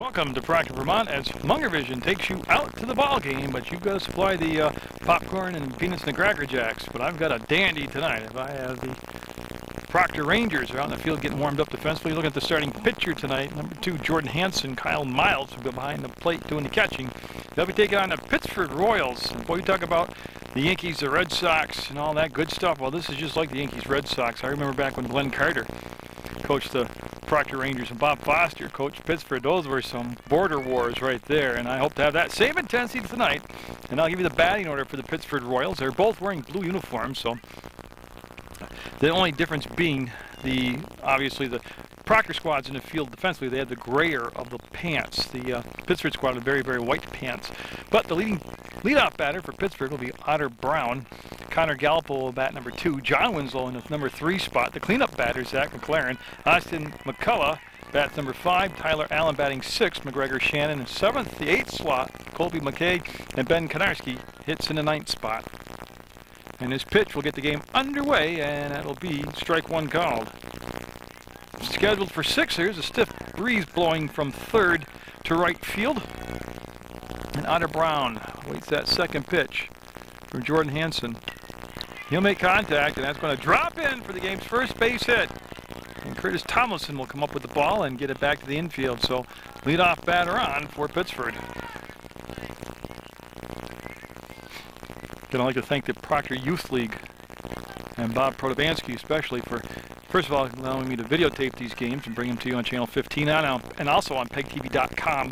Welcome to Proctor, Vermont, as Munger Vision takes you out to the ball game, but you've got to supply the popcorn and peanuts and the Cracker Jacks. But I've got a dandy tonight. If I have the Proctor Rangers are out in the field getting warmed up defensively. Looking at the starting pitcher tonight, number 2, Jordan Hansen. Kyle Miles will be behind the plate doing the catching. They'll be taking on the Pittsford Royals. And boy, you talk about the Yankees, the Red Sox, and all that good stuff. Well, this is just like the Yankees, Red Sox. I remember back when Glenn Carter coached the Proctor Rangers and Bob Foster coached Pittsford. Those were some border wars right there, and I hope to have that same intensity tonight. And I'll give you the batting order for the Pittsford Royals. They're both wearing blue uniforms, so the only difference being obviously the Proctor squad's in the field defensively. They had the grayer of the pants. The Pittsford squad had very, very white pants. But the leadoff batter for Pittsburgh will be Otter Brown. Connor Gallup will bat number 2. John Winslow in the number 3 spot. The cleanup batter, Zach McLaren. Austin McCullough bats number 5. Tyler Allen batting 6. McGregor Shannon in 7th. The 8th slot, Colby McKay and Ben Konarski hits in the 9th spot. And this pitch will get the game underway, and that'll be strike 1 called. Scheduled for 6. There's a stiff breeze blowing from third to right field. And Otter Brown waits that second pitch from Jordan Hansen. He'll make contact, and that's going to drop in for the game's first base hit. And Curtis Tomlinson will come up with the ball and get it back to the infield. So leadoff batter on for Pittsford. I'd like to thank the Proctor Youth League and Bob Protobansky especially for, first of all, allowing me to videotape these games and bring them to you on Channel 15 and also on PEGTV.com.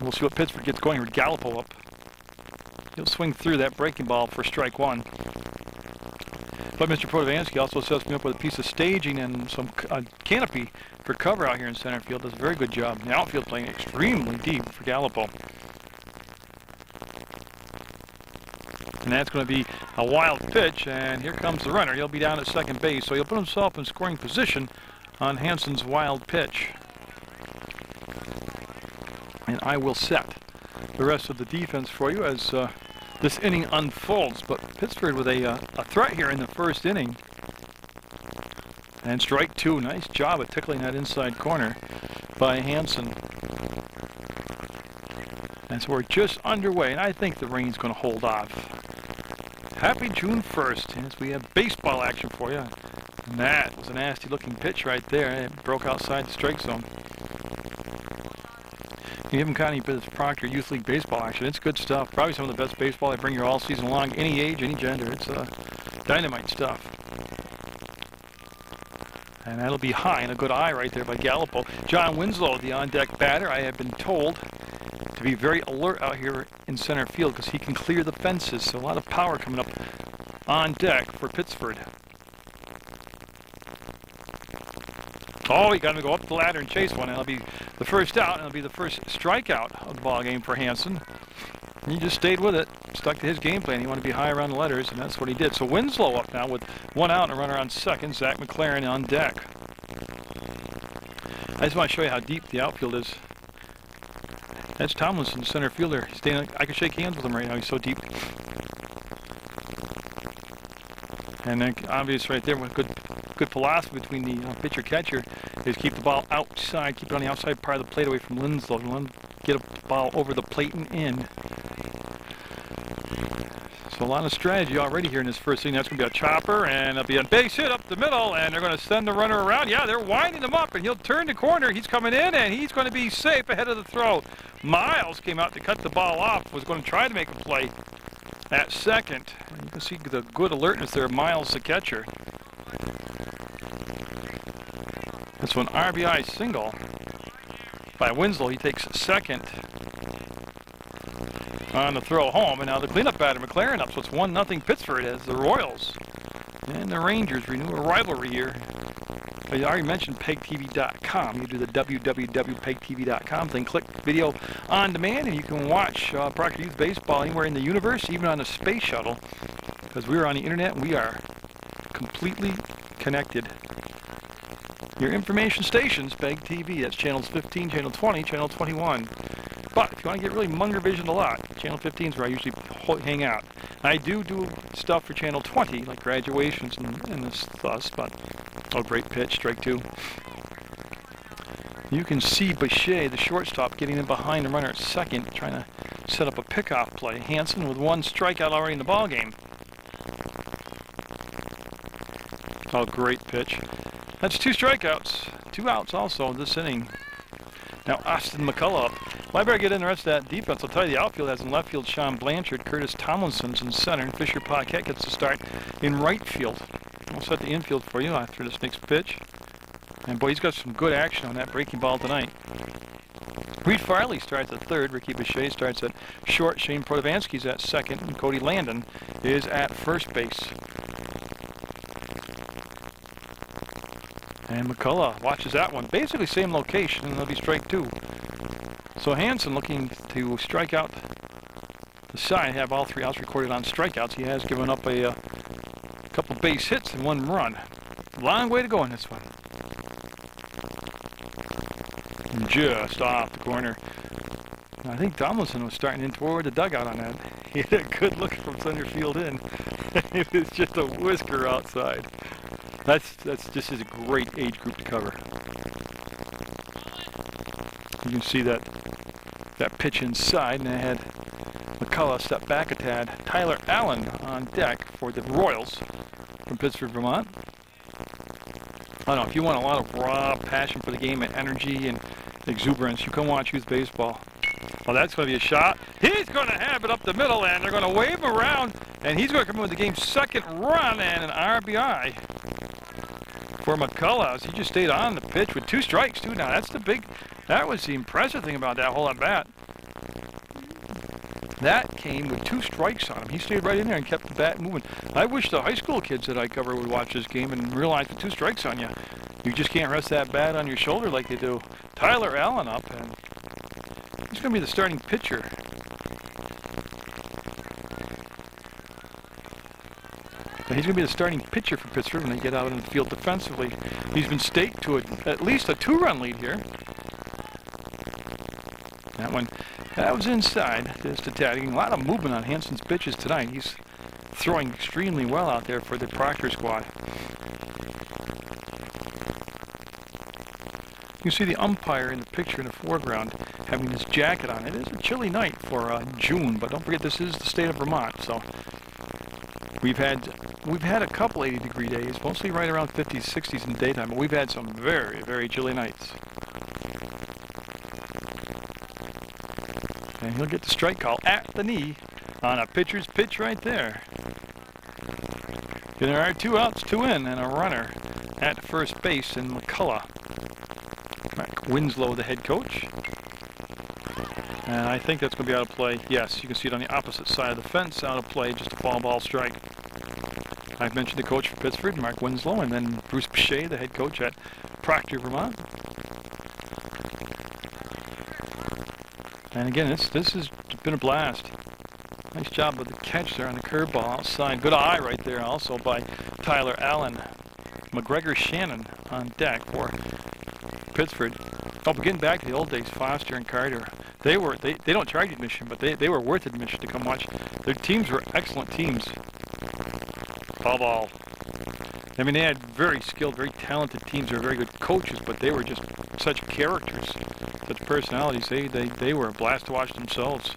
We'll see what Pittsford gets going with Gallupo up. He'll swing through that breaking ball for strike 1. But Mr. Protovansky also sets me up with a piece of staging and some canopy for cover out here in center field. Does a very good job. The outfield playing extremely deep for Gallupo. And that's going to be a wild pitch, and here comes the runner. He'll be down at second base, so he'll put himself in scoring position on Hansen's wild pitch. And I will set the rest of the defense for you as this inning unfolds. But Pittsford with a threat here in the first inning. And strike 2. Nice job at tickling that inside corner by Hansen. And so we're just underway, and I think the rain's going to hold off. Happy June 1st, as we have baseball action for you. And that was a nasty looking pitch right there. It broke outside the strike zone. You haven't caught any Proctor Youth League baseball action. It's good stuff. Probably some of the best baseball I bring you all season long. Any age, any gender. It's dynamite stuff. And that'll be high and a good eye right there by Gallupo. John Winslow, the on-deck batter, I have been told to be very alert out here in center field because he can clear the fences. So a lot of power coming up on deck for Pittsford. Oh, he got to go up the ladder and chase one. And it'll be the first out, and it'll be the first strikeout of the ball game for Hansen. And he just stayed with it, stuck to his game plan. He wanted to be high around the letters, and that's what he did. So Winslow up now with 1 out and a runner on second. Zach McLaren on deck. I just want to show you how deep the outfield is. That's Tomlinson, center fielder. I can shake hands with him right now. He's so deep. And then obvious right there with good philosophy between the pitcher-catcher is keep the ball outside, keep it on the outside part of the plate away from Winslow. You want to get a ball over the plate and in. So a lot of strategy already here in this first inning. That's going to be a chopper, and it'll be a base hit up the middle, and they're going to send the runner around. Yeah, they're winding him up, and he'll turn the corner. He's coming in, and he's going to be safe ahead of the throw. Miles came out to cut the ball off, was going to try to make a play at second. You can see the good alertness there of Miles, the catcher. That's an RBI single by Winslow. He takes second on the throw home, and now the cleanup batter McLaren up. So it's 1-0 Pittsford as the Royals and the Rangers renew a rivalry here. I already mentioned PEGTV.com. You do the www.pegtv.com thing, click video on demand, and you can watch Proctor Youth Baseball anywhere in the universe, even on a space shuttle, because we're on the internet and we are completely connected. Your information stations, PEGTV, that's channels 15, channel 20, channel 21. But if you want to get really Munger Vision a lot, channel 15 is where I usually hang out. I do stuff for channel 20, like graduations and this thus, but oh, great pitch, strike 2. You can see Boucher, the shortstop, getting in behind the runner at second, trying to set up a pickoff play. Hansen with one strikeout already in the ball game. Oh, great pitch. That's 2 strikeouts. 2 outs also in this inning. Now Austin McCullough up. Well, I better get in the rest of that defense. I'll tell you, the outfield has in left field Sean Blanchard, Curtis Tomlinson's in center, and Fisher Paquette gets the start in right field. I'll set the infield for you after this next pitch. And boy, he's got some good action on that breaking ball tonight. Reed Farley starts at third. Ricky Boucher starts at short. Shane Protovansky's at second. And Cody Landon is at first base. And McCullough watches that one. Basically same location, and it'll be strike 2. So Hansen looking to strike out the side, have all 3 outs recorded on strikeouts. He has given up a couple base hits and 1 run. Long way to go in this one. Just off the corner. I think Tomlinson was starting in toward the dugout on that. He had a good look from center field in. It was just a whisker outside. This is a great age group to cover. You can see that pitch inside, and I had McCullough step back a tad. Tyler Allen on deck for the Royals from Pittsford, Vermont. I don't know, if you want a lot of raw passion for the game and energy and exuberance, you come watch youth baseball. Well, that's going to be a shot. He's going to have it up the middle, and they're going to wave him around, and he's going to come in with the game's 2nd run and an RBI for McCullough. He just stayed on the pitch with 2 strikes, too. Now, that was the impressive thing about that whole at bat. That came with 2 strikes on him. He stayed right in there and kept the bat moving. I wish the high school kids that I cover would watch this game and realize with 2 strikes on you, you just can't rest that bat on your shoulder like they do. Tyler Allen up, and he's going to be the starting pitcher. And he's going to be the starting pitcher for Pittsford when they get out in the field defensively. He's been staked to at least a 2-run lead here. That was inside. Just attacking. A lot of movement on Hansen's pitches tonight. He's throwing extremely well out there for the Proctor squad. You can see the umpire in the picture in the foreground having his jacket on. It is a chilly night for June, but don't forget this is the state of Vermont. So we've had a couple 80-degree days, mostly right around 50s, 60s in the daytime, but we've had some very, very chilly nights. And he'll get the strike call at the knee on a pitcher's pitch right there. And there are 2 outs, 2 in, and a runner at first base in McCullough. Mike Winslow, the head coach. And I think that's going to be out of play. Yes, you can see it on the opposite side of the fence, out of play, just a foul ball strike. I've mentioned the coach for Pittsford, Mark Winslow, and then Bruce Boucher, the head coach at Proctor, Vermont. And again, this has been a blast. Nice job with the catch there on the curveball outside. Good eye right there also by Tyler Allen. McGregor Shannon on deck for Pittsford. Oh, but getting back to the old days, Foster and Carter. They don't charge admission, but they were worth admission to come watch. Their teams were excellent teams. Ball. I mean, they had very skilled, very talented teams. They were very good coaches, but they were just such characters, such personalities. They were a blast to watch themselves.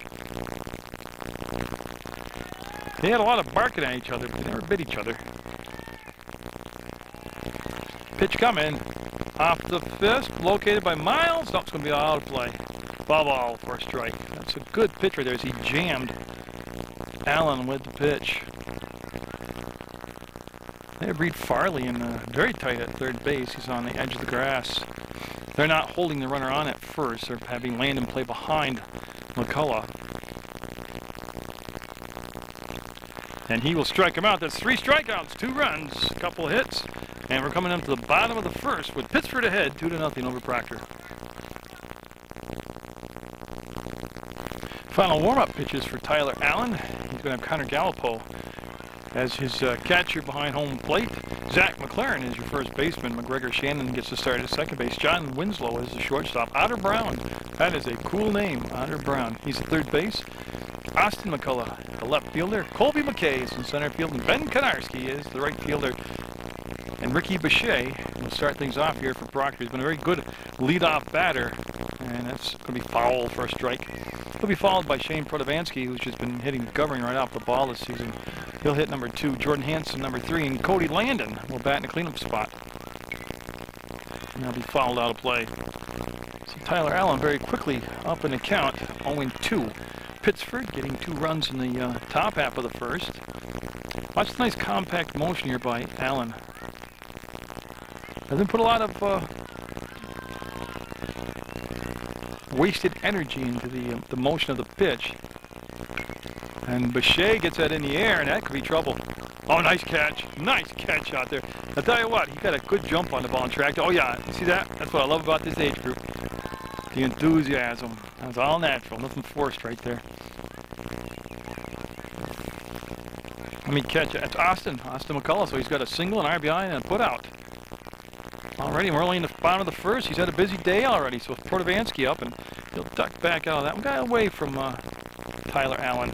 They had a lot of barking at each other, but they never bit each other. Pitch coming. Off the fist, located by Miles. No, it's going to be out of play. Ball for a strike. That's a good pitch right there as he jammed Allen with the pitch. They have Reed Farley in very tight at third base. He's on the edge of the grass. They're not holding the runner on at first. They're having Landon play behind McCullough. And he will strike him out. That's 3 strikeouts, 2 runs, a couple of hits. And we're coming up to the bottom of the first with Pittsford ahead, 2-0 over Proctor. Final warm-up pitches for Tyler Allen. He's going to have Connor Gallipo as his catcher behind home plate. Zach McLaren is your first baseman. McGregor Shannon gets to start at second base. John Winslow is the shortstop. Otter Brown, that is a cool name, Otter Brown. He's at third base. Austin McCullough, the left fielder. Colby McKay is in center field. And Ben Konarski is the right fielder. And Ricky Boucher We'll start things off here for Proctor. He's been a very good leadoff batter, and that's going to be foul for a strike. He'll be followed by Shane Protovansky, who's just been covering right off the ball this season. He'll hit number 2, Jordan Hansen number 3, and Cody Landon will bat in the cleanup spot. And he'll be fouled out of play. So Tyler Allen very quickly up in the count, 0-2. Pittsford getting 2 runs in the top half of the first. Watch the nice compact motion here by Allen. Doesn't put a lot of wasted energy into the motion of the pitch. And Boucher gets that in the air, and that could be trouble. Oh, nice catch. Nice catch out there. I'll tell you what, he got a good jump on the ball and tracked. Oh, yeah. You see that? That's what I love about this age group. The enthusiasm. That's all natural. Nothing forced right there. Let me catch it. That's Austin McCullough. So he's got a single, an RBI, and a putout. Already, we're only in the bottom of the first. He's had a busy day already. So Protovansky up, and he'll duck back out of that one. Got away from Tyler Allen.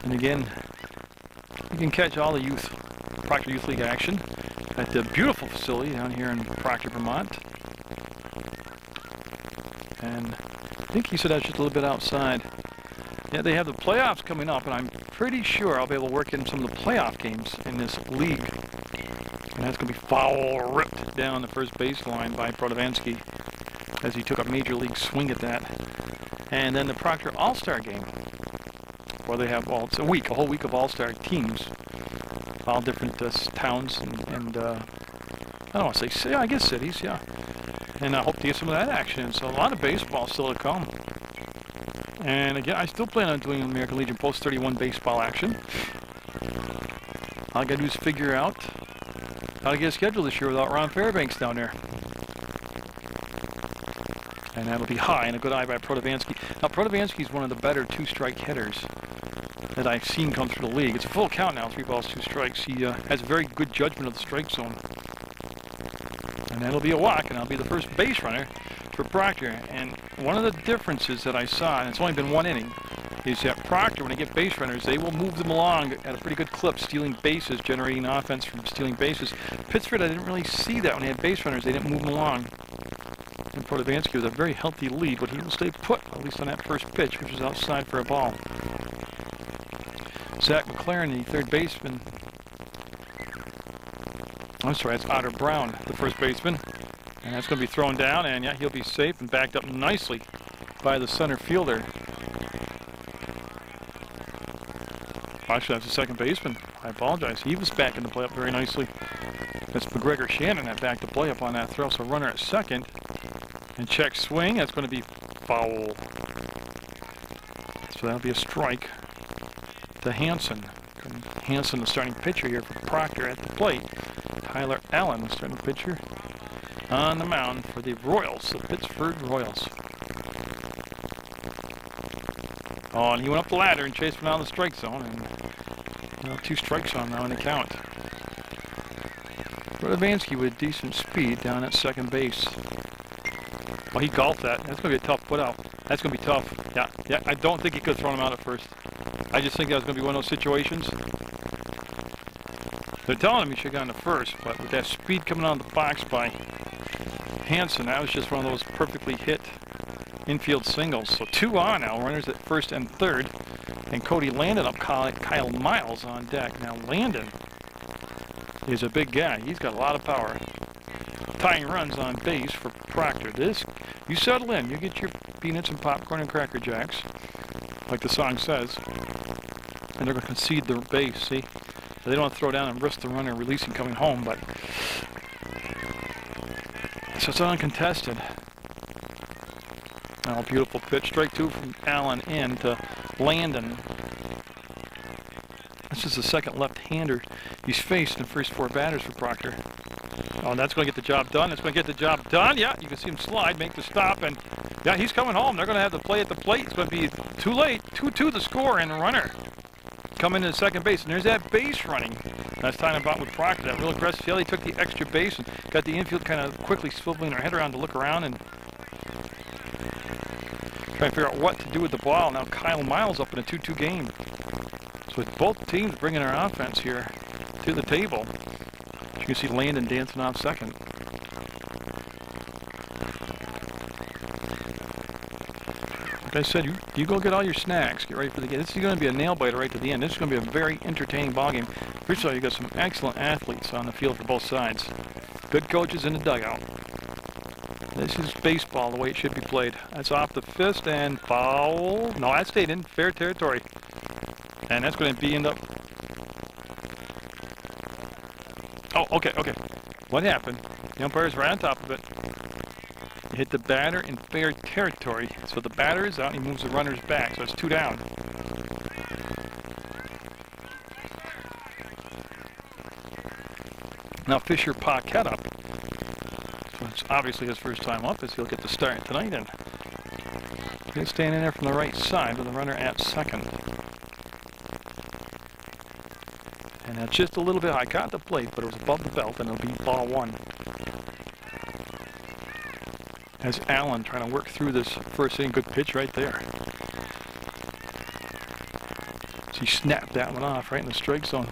And again, you can catch all the Proctor Youth League action at the beautiful facility down here in Proctor, Vermont. And I think he said that's just a little bit outside. Yeah, they have the playoffs coming up, and I'm pretty sure I'll be able to work in some of the playoff games in this league. And that's going to be foul ripped down the first baseline by Protovansky as he took a major league swing at that. And then the Proctor All-Star game, where they have, well, it's a whole week of All-Star teams, all different towns and I don't want to say, I guess cities, yeah. And I hope to get some of that action. So a lot of baseball still to come. And again, I still plan on doing American Legion Post 31 baseball action. All I got to do is figure out how to get a schedule this year without Ron Fairbanks down there. And that'll be high, and a good eye by Protovansky. Now, Protovansky is one of the better 2-strike hitters that I've seen come through the league. It's a full count now, 3 balls, 2 strikes. He has very good judgment of the strike zone. And that'll be a walk, and I'll be the first base runner for Proctor. And one of the differences that I saw, and it's only been 1 inning, is that Proctor, when they get base runners, they will move them along at a pretty good clip, stealing bases, generating offense from stealing bases. Pittsford, I didn't really see that when they had base runners. They didn't move them along. And Protovansky was a very healthy lead, but he will stay put, at least on that first pitch, which was outside for a ball. Zach McLaren, the third baseman. I'm sorry, that's Otter Brown, the first baseman. And that's going to be thrown down, and yeah, he'll be safe and backed up nicely by the center fielder. Actually, that's the second baseman. I apologize. He was back in the play up very nicely. That's McGregor Shannon that backed the play up on that throw. So runner at second. And check swing. That's going to be foul. So that'll be a strike to Hansen. Hansen, the starting pitcher here for Proctor at the plate. Tyler Allen, the starting pitcher on the mound for the Royals, the Pittsford Royals. Oh, and he went up the ladder and chased one out of the strike zone, and 2 strikes on now in the count. Protovansky with decent speed down at second base. Well, he golfed that. That's going to be a tough put out. That's going to be tough. Yeah. I don't think he could have thrown him out at first. I just think that was going to be one of those situations. They're telling him he should have gone to first, but with that speed coming out of the box by Hansen, that was just one of those perfectly hit infield singles. So 2 on now, runners at first and third, and Cody Landon up, Kyle Miles on deck. Now Landon is a big guy. He's got a lot of power. Tying runs on base for Proctor. You settle in, you get your peanuts and popcorn and Cracker Jacks, like the song says, and they're going to concede the base, see? So they don't want to throw down and risk the runner releasing coming home, but so it's uncontested. Oh, beautiful pitch. Strike 2 from Allen in to Landon. This is the second left-hander he's faced in the first 4 batters for Proctor. Oh, and that's going to get the job done. It's going to get the job done. Yeah, you can see him slide, make the stop, and yeah, he's coming home. They're going to have the play at the plate. It's going to be too late. 2-2 the score, and the runner coming into second base. And there's that base running. That's talking about with Proctor, that real aggressive. Yeah, they took the extra base and got the infield kind of quickly swiveling their head around to look around and trying to figure out what to do with the ball. Now Kyle Miles up in a 2-2 game. So with both teams bringing their offense here to the table. You can see Landon dancing off second. Like I said, you go get all your snacks. Get ready for the game. This is going to be a nail biter right to the end. This is going to be a very entertaining ball game. First of all, you got some excellent athletes on the field for both sides. Good coaches in the dugout. This is baseball the way it should be played. That's off the fist and foul. No, that stayed in fair territory. And that's going to be end up. Oh, okay. What happened? The umpire's right on top of it. He hit the batter in fair territory. So the batter is out and he moves the runners back. So it's 2 down. Now Fisher Paquette up. So it's obviously his first time up as he'll get the start tonight. And he's standing there from the right side with the runner at second. And that's just a little bit high. Caught the plate, but it was above the belt, and it'll be ball 1. As Allen trying to work through this first inning. Good pitch right there. So he snapped that one off right in the strike zone.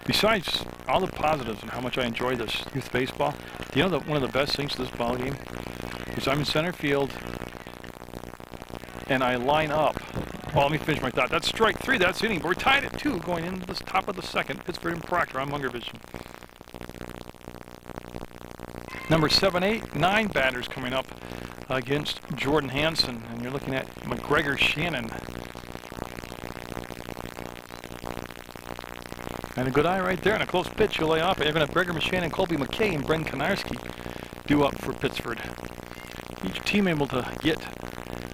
Besides all the positives and how much I enjoy this youth baseball, you know that one of the best things to this ball game is I'm in center field and I line up. Well, let me finish my thought. That's strike 3. That's inning. But we're tied at 2 going into the top of the second. Pittsford and Proctor on Munger Vision. Number 7, 8, 9 batters coming up against Jordan Hansen. And you're looking at McGregor Shannon. And a good eye right there, and a close pitch. You'll lay off it. You're going to have Gregor Shannon, Colby McKay, and Bren Konarski due up for Pittsford. Each team able to get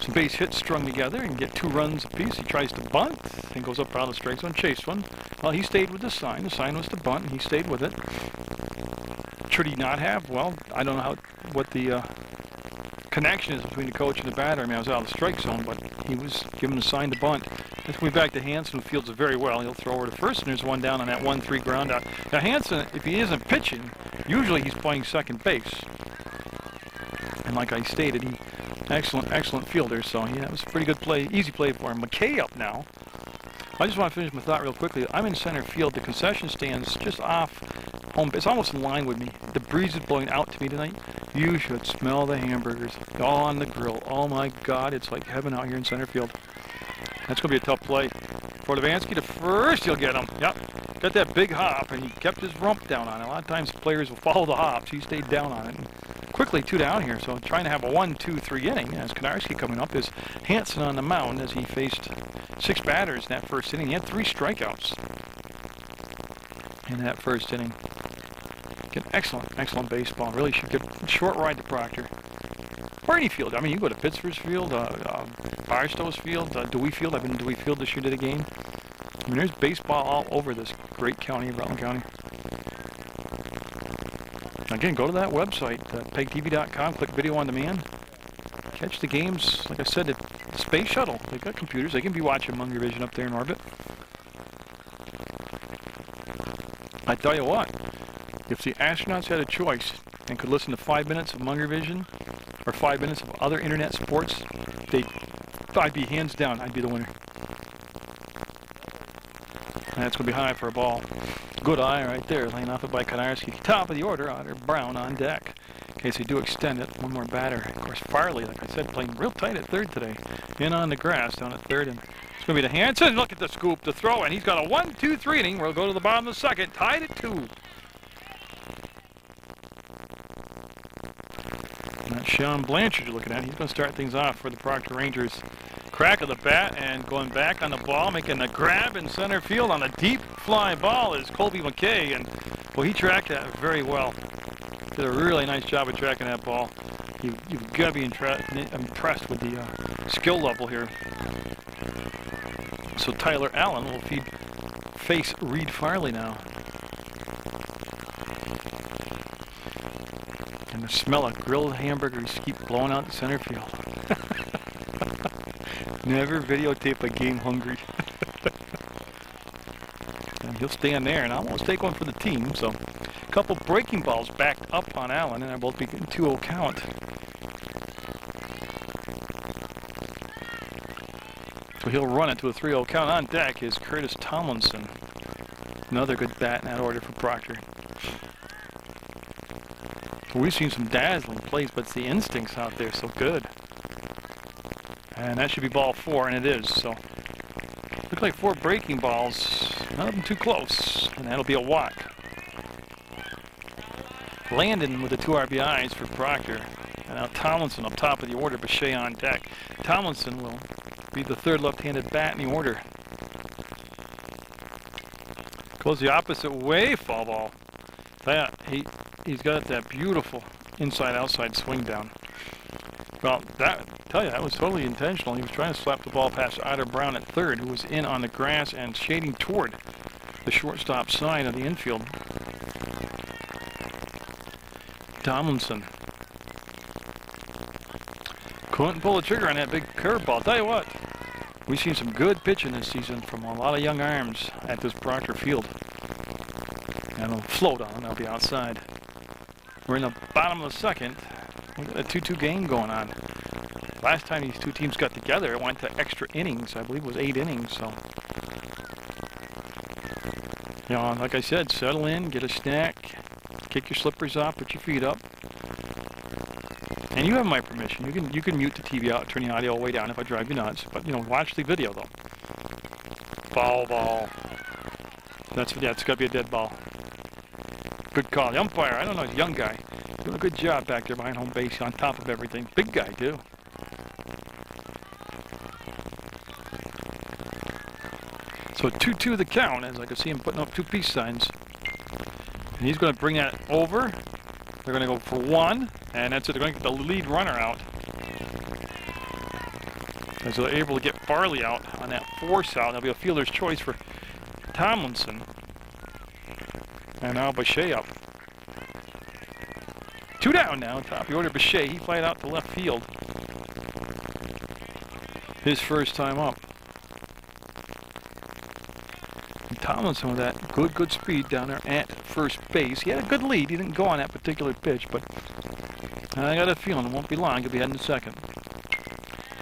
some base hits strung together and get 2 runs apiece. He tries to bunt and goes up out of the strike zone, chased one. Well, he stayed with the sign. The sign was to bunt, and he stayed with it. Should he not have? Well, I don't know what the connection is between the coach and the batter. I mean, I was out of the strike zone, but he was given a sign to bunt. Let's move back to Hansen, who fields it very well. He'll throw over to first, and there's one down on that 1-3 ground out. Now, Hansen, if he isn't pitching, usually he's playing second base. And like I stated, he excellent fielder, so yeah, it was a pretty good play, easy play for him. McKay up now. I just want to finish my thought real quickly. I'm in center field. The concession stand's just off home. It's almost in line with me. The breeze is blowing out to me tonight. You should smell the hamburgers all on the grill. Oh my God, it's like heaven out here in center field. That's going to be a tough play. Portovansky to first, he'll get him. Yep, got that big hop, and he kept his rump down on it. A lot of times players will follow the hops. He stayed down on it. And quickly 2 down here, so trying to have a 1-2-3 inning. As Konarski coming up is Hansen on the mound as he faced 6 batters in that first inning. He had 3 strikeouts in that first inning. Get excellent baseball. Really should get a short ride to Proctor. Or any field. I mean, you can go to Pittsford's field, Barstow's field, Dewey Field. I've been in Dewey Field this year, did a game. I mean, there's baseball all over this great county of Rutland County. Again, go to that website, PEGTV.com, click video on demand. Catch the games, like I said, at the Space Shuttle. They've got computers. They can be watching Munger Vision up there in orbit. I tell you what, if the astronauts had a choice and could listen to 5 minutes of Munger Vision or 5 minutes of other internet sports, I'd be hands down, I'd be the winner. And that's going to be high for a ball. Good eye right there, laying off it by Konarski. Top of the order, Otter Brown on deck. In case they do extend it, one more batter. Of course, Farley, like I said, playing real tight at third today. In on the grass down at third, and it's going to be to Hansen. Look at the scoop, the throw, and he's got a 1-2-3 inning. We'll go to the bottom of the second, tied at 2. And that's Sean Blanchard you're looking at. He's going to start things off for the Proctor Rangers. Crack of the bat and going back on the ball, making the grab in center field on a deep fly ball is Colby McKay, and well, he tracked that very well. Did a really nice job of tracking that ball. You've got to be impressed with the skill level here. So Tyler Allen will face Reed Farley now. And the smell of grilled hamburgers keep blowing out the center field. Never videotape a game hungry. And he'll stand there and almost take one for the team. So a couple breaking balls backed up on Allen, and they'll both be getting 2-0 count. So he'll run it to a 3-0 count. On deck is Curtis Tomlinson. Another good bat in that order for Proctor. We've seen some dazzling plays, but it's the instincts out there so good. And that should be ball 4, and it is. So, look like 4 breaking balls. None of them too close, and that'll be a walk. Landon with the 2 RBIs for Proctor. And now Tomlinson up top of the order, Bechet on deck. Tomlinson will be the 3rd left-handed bat in the order. Goes the opposite way, foul ball. That he's got that beautiful inside-outside swing down. Well, that was totally intentional. He was trying to slap the ball past Otter Brown at 3rd, who was in on the grass and shading toward the shortstop side of the infield. Tomlinson couldn't pull the trigger on that big curveball. Tell you what, we've seen some good pitching this season from a lot of young arms at this Proctor field. And it'll float on, they'll be outside. We're in the bottom of the 2nd. We've got a 2-2 game going on. Last time these 2 teams got together, it went to extra innings. I believe it was 8 innings, so. You know, like I said, settle in, get a snack, kick your slippers off, put your feet up. And you have my permission. You can mute the TV out, turn the audio way down if I drive you nuts. But, you know, watch the video, though. Foul ball. It's got to be a dead ball. Good call. The umpire, I don't know, he's a young guy. Doing a good job back there behind home base, on top of everything. Big guy, too. So 2-2 the count, as I can see him putting up 2 peace signs. And he's going to bring that over. They're going to go for 1, and that's it. They're going to get the lead runner out. And so they're able to get Farley out on that force out. That'll be a fielder's choice for Tomlinson. And now Bechet up. 2 down now, top of the order. Bechet, he flied out to left field. His first time up. And Tomlinson with that good speed down there at first base. He had a good lead. He didn't go on that particular pitch, but I got a feeling it won't be long. He'll be heading to 2nd.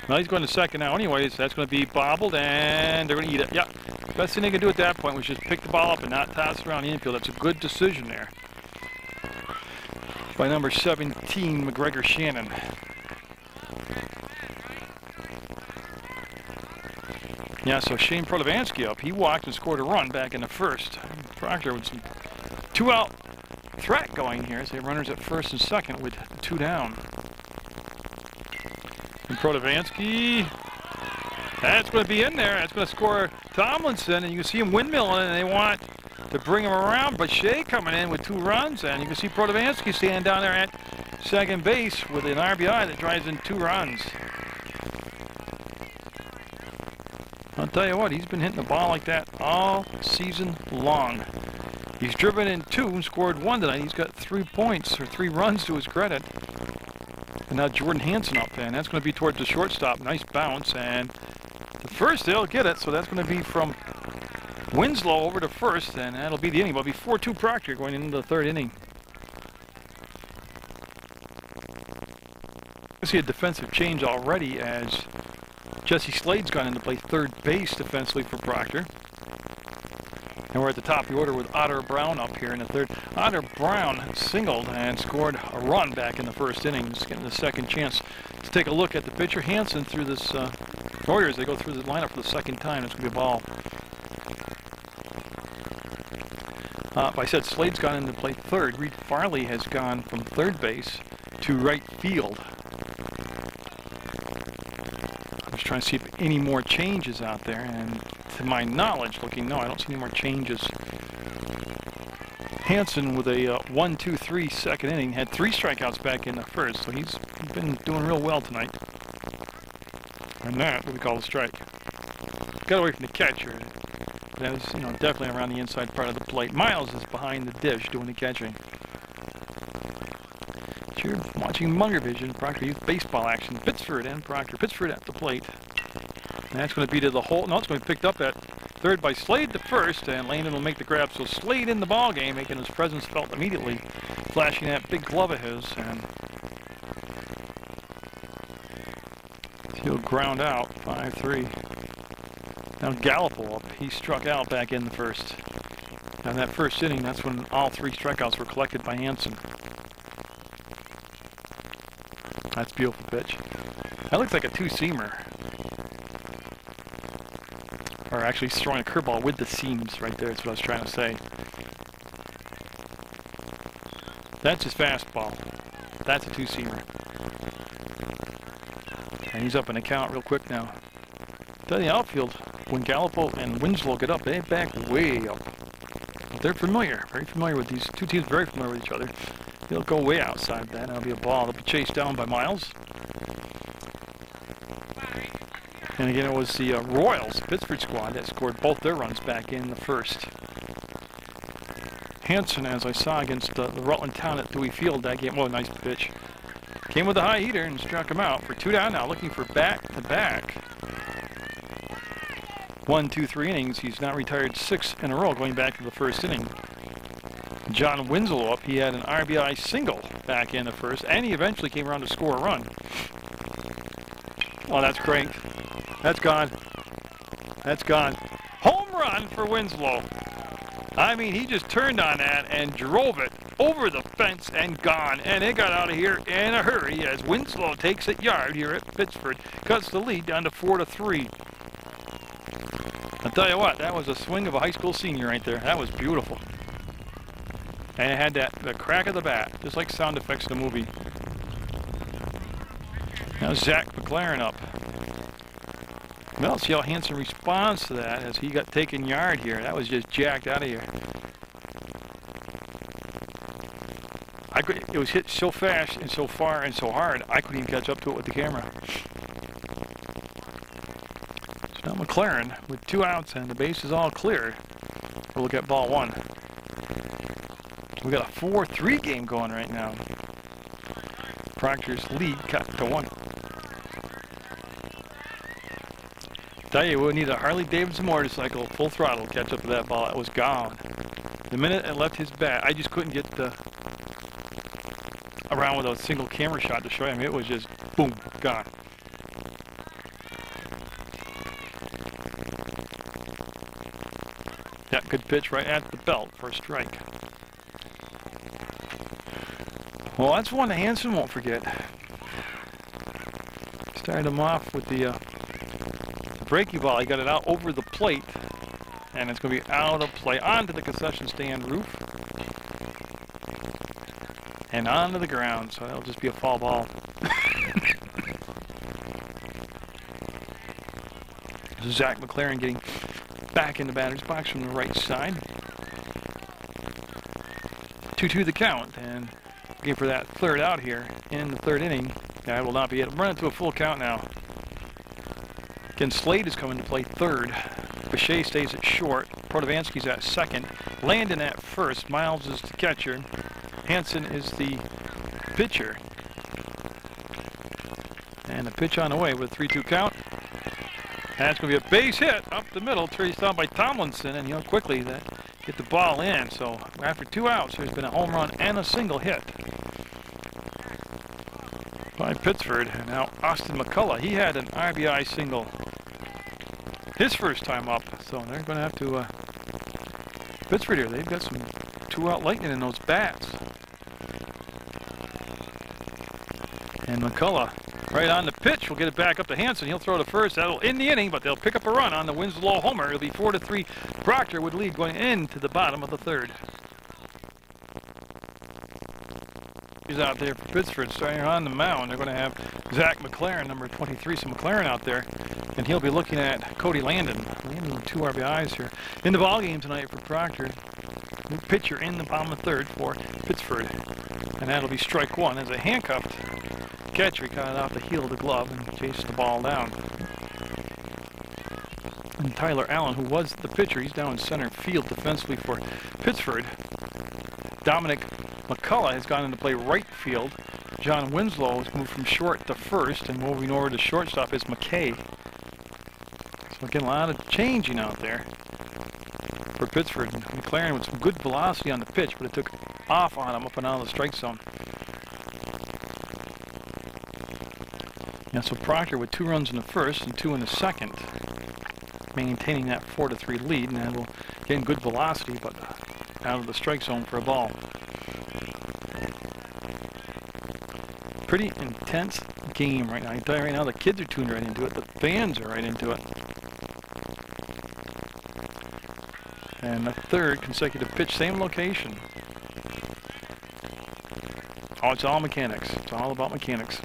Well, he's going to 2nd now anyways. That's going to be bobbled, and they're going to eat it. Yeah, best thing they could do at that point was just pick the ball up and not toss it around the infield. That's a good decision there by number 17, McGregor Shannon. Yeah, so Shane Protovansky up. He walked and scored a run back in the 1st. Proctor with some 2-out threat going here. So runners at 1st and 2nd with 2 down. And Protovansky, that's going to be in there. That's going to score Tomlinson, and you can see him windmilling, and they want to bring him around. But Shea coming in with 2 runs, and you can see Protovansky standing down there at 2nd base with an RBI that drives in 2 runs. I'll tell you what, he's been hitting the ball like that all season long. He's driven in 2 and scored 1 tonight. He's got 3 points, or 3 runs to his credit. And now Jordan Hansen up there, and that's going to be towards the shortstop. Nice bounce, and the 1st, they'll get it. So that's going to be from Winslow over to 1st, and that'll be the inning. It'll be 4-2 Proctor going into the 3rd inning. I see a defensive change already as Jesse Slade's gone into play 3rd base defensively for Proctor. And we're at the top of the order with Otter Brown up here in the 3rd. Otter Brown singled and scored a run back in the 1st inning. Just getting the 2nd chance to take a look at the pitcher. Hansen through this Warriors. They go through the lineup for the 2nd time. It's going to be a ball. I said Slade's gone into play 3rd. Reed Farley has gone from 3rd base to right field. I'm just trying to see if any more changes out there, and to my knowledge, no, I don't see any more changes. Hansen with a 1-2-3 2nd inning, had 3 strikeouts back in the 1st, so he's been doing real well tonight. And that what we call a strike. Got away from the catcher. That was, definitely around the inside part of the plate. Miles is behind the dish doing the catching. You're watching Munger Vision, Proctor Youth Baseball action. Pittsford and Proctor. Pittsford at the plate. And that's going to be to the hole. No, it's going to be picked up at 3rd by Slade to 1st, and Landon will make the grab. So Slade in the ball game, making his presence felt immediately, flashing that big glove of his, and he'll ground out 5-3. Now Gallup up. He struck out back in the 1st. And that first inning, that's when all 3 strikeouts were collected by Hansen. That's a beautiful pitch. That looks like a 2-seamer. Or actually he's throwing a curveball with the seams right there. That's what I was trying to say. That's his fastball. That's a 2-seamer. And he's up in the count real quick now. Tell the outfield, when Gallipo and Winslow get up, they back way up. They're familiar, very familiar with these 2 teams, very familiar with each other. They'll go way outside that. That'll be a ball. They'll be chased down by Miles. And again, it was the Royals, Pittsford squad, that scored both their runs back in the first. Hansen, as I saw against the Rutland Town at Dewey Field that game, oh, nice pitch. Came with a high heater and struck him out for 2 down now, looking for back-to-back. 1, 2, 3 innings. He's now retired 6 in a row going back to the first inning. John Winslow up. He had an RBI single back in the first, and he eventually came around to score a run. Oh, that's cranked. That's gone. That's gone. Home run for Winslow. I mean, he just turned on that and drove it over the fence and gone. And it got out of here in a hurry as Winslow takes it yard here at Pittsford. Cuts the lead down to 4-3. I'll tell you what, that was a swing of a high school senior right there. That was beautiful. And it had the crack of the bat, just like sound effects in the movie. Now Zach McLaren up. Well, see how Hansen responds to that as he got taken yard here. That was just jacked out of here. It was hit so fast and so far and so hard, I couldn't even catch up to it with the camera. So now McLaren with 2 outs and the base is all clear. We'll look at ball 1. We got a 4-3 game going right now. Proctor's lead cut to 1. Tell you, we'll need a Harley-Davidson motorcycle, full throttle, catch up to that ball. It was gone. The minute it left his bat, I just couldn't get around with a single camera shot to show him. It was just boom, gone. Yeah, good pitch right at the belt for a strike. Well, that's one that Hansen won't forget. Started him off with the breaking ball. He got it out over the plate, and it's going to be out of play onto the concession stand roof and onto the ground. So that'll just be a foul ball. Zach McLaren getting back in the batter's box from the right side. 2-2 the count, and looking for that third out here in the 3rd inning. That will not be it. Run into a full count now. Again, Slade is coming to play 3rd. Bechet stays at short. Protovansky's at 2nd. Landon at 1st. Miles is the catcher. Hansen is the pitcher. And the pitch on the way with 3-2 count. That's going to be a base hit up the middle, traced down by Tomlinson, and he'll quickly get the ball in. So after 2 outs, there's been a home run and a single hit by Pittsford. And now Austin McCullough, he had an RBI single his first time up, so they're going to have to Pittsford here, they've got some 2-out lightning in those bats. And McCullough right on the pitch will get it back up to Hansen. He'll throw to first. That'll end the inning, but they'll pick up a run on the Winslow homer. It'll be 4-3. Proctor would lead going into the bottom of the 3rd. He's out there for Pittsford, starting on the mound. They're going to have Zach McLaren, number 23, so McLaren out there, and he'll be looking at Cody Landon. Landon with 2 RBIs here in the ball game tonight for Proctor. New pitcher in the bottom of the 3rd for Pittsford, and that'll be strike 1 as a handcuffed catcher got it off the heel of the glove and chased the ball down. And Tyler Allen, who was the pitcher, he's down in center field defensively for Pittsford. Dominic McCullough has gone into play right field. John Winslow has moved from short to first, and moving over to shortstop is McKay. So again, a lot of changing out there for Pittsford. And McLaren with some good velocity on the pitch, but it took off on him up and out of the strike zone. Yeah, so Proctor with 2 runs in the 1st and 2 in the 2nd, maintaining that 4-3 lead, and that will gain good velocity, but out of the strike zone for a ball. Pretty intense game right now. I can tell you right now, the kids are tuned right into it. The fans are right into it. And the third consecutive pitch, same location. Oh, it's all mechanics. It's all about mechanics.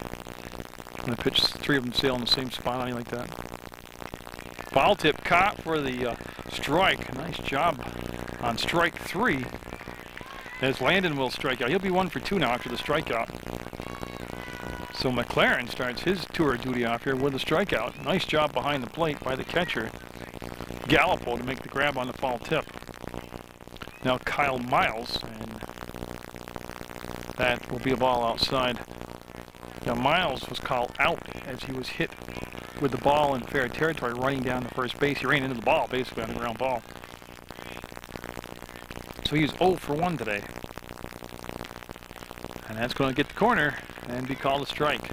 And the pitch, three of them sail in the same spot on you like that. Foul tip caught for the strike. Nice job on strike 3. As Landon will strike out. He'll be 1 for 2 now after the strikeout. So McLaren starts his tour of duty off here with a strikeout. Nice job behind the plate by the catcher, Gallipo, to make the grab on the foul tip. Now Kyle Miles, and that will be a ball outside. Now Miles was called out as he was hit with the ball in fair territory running down to first base. He ran into the ball basically on the ground ball. So he's 0 for 1 today. And that's going to get the corner and be called a strike.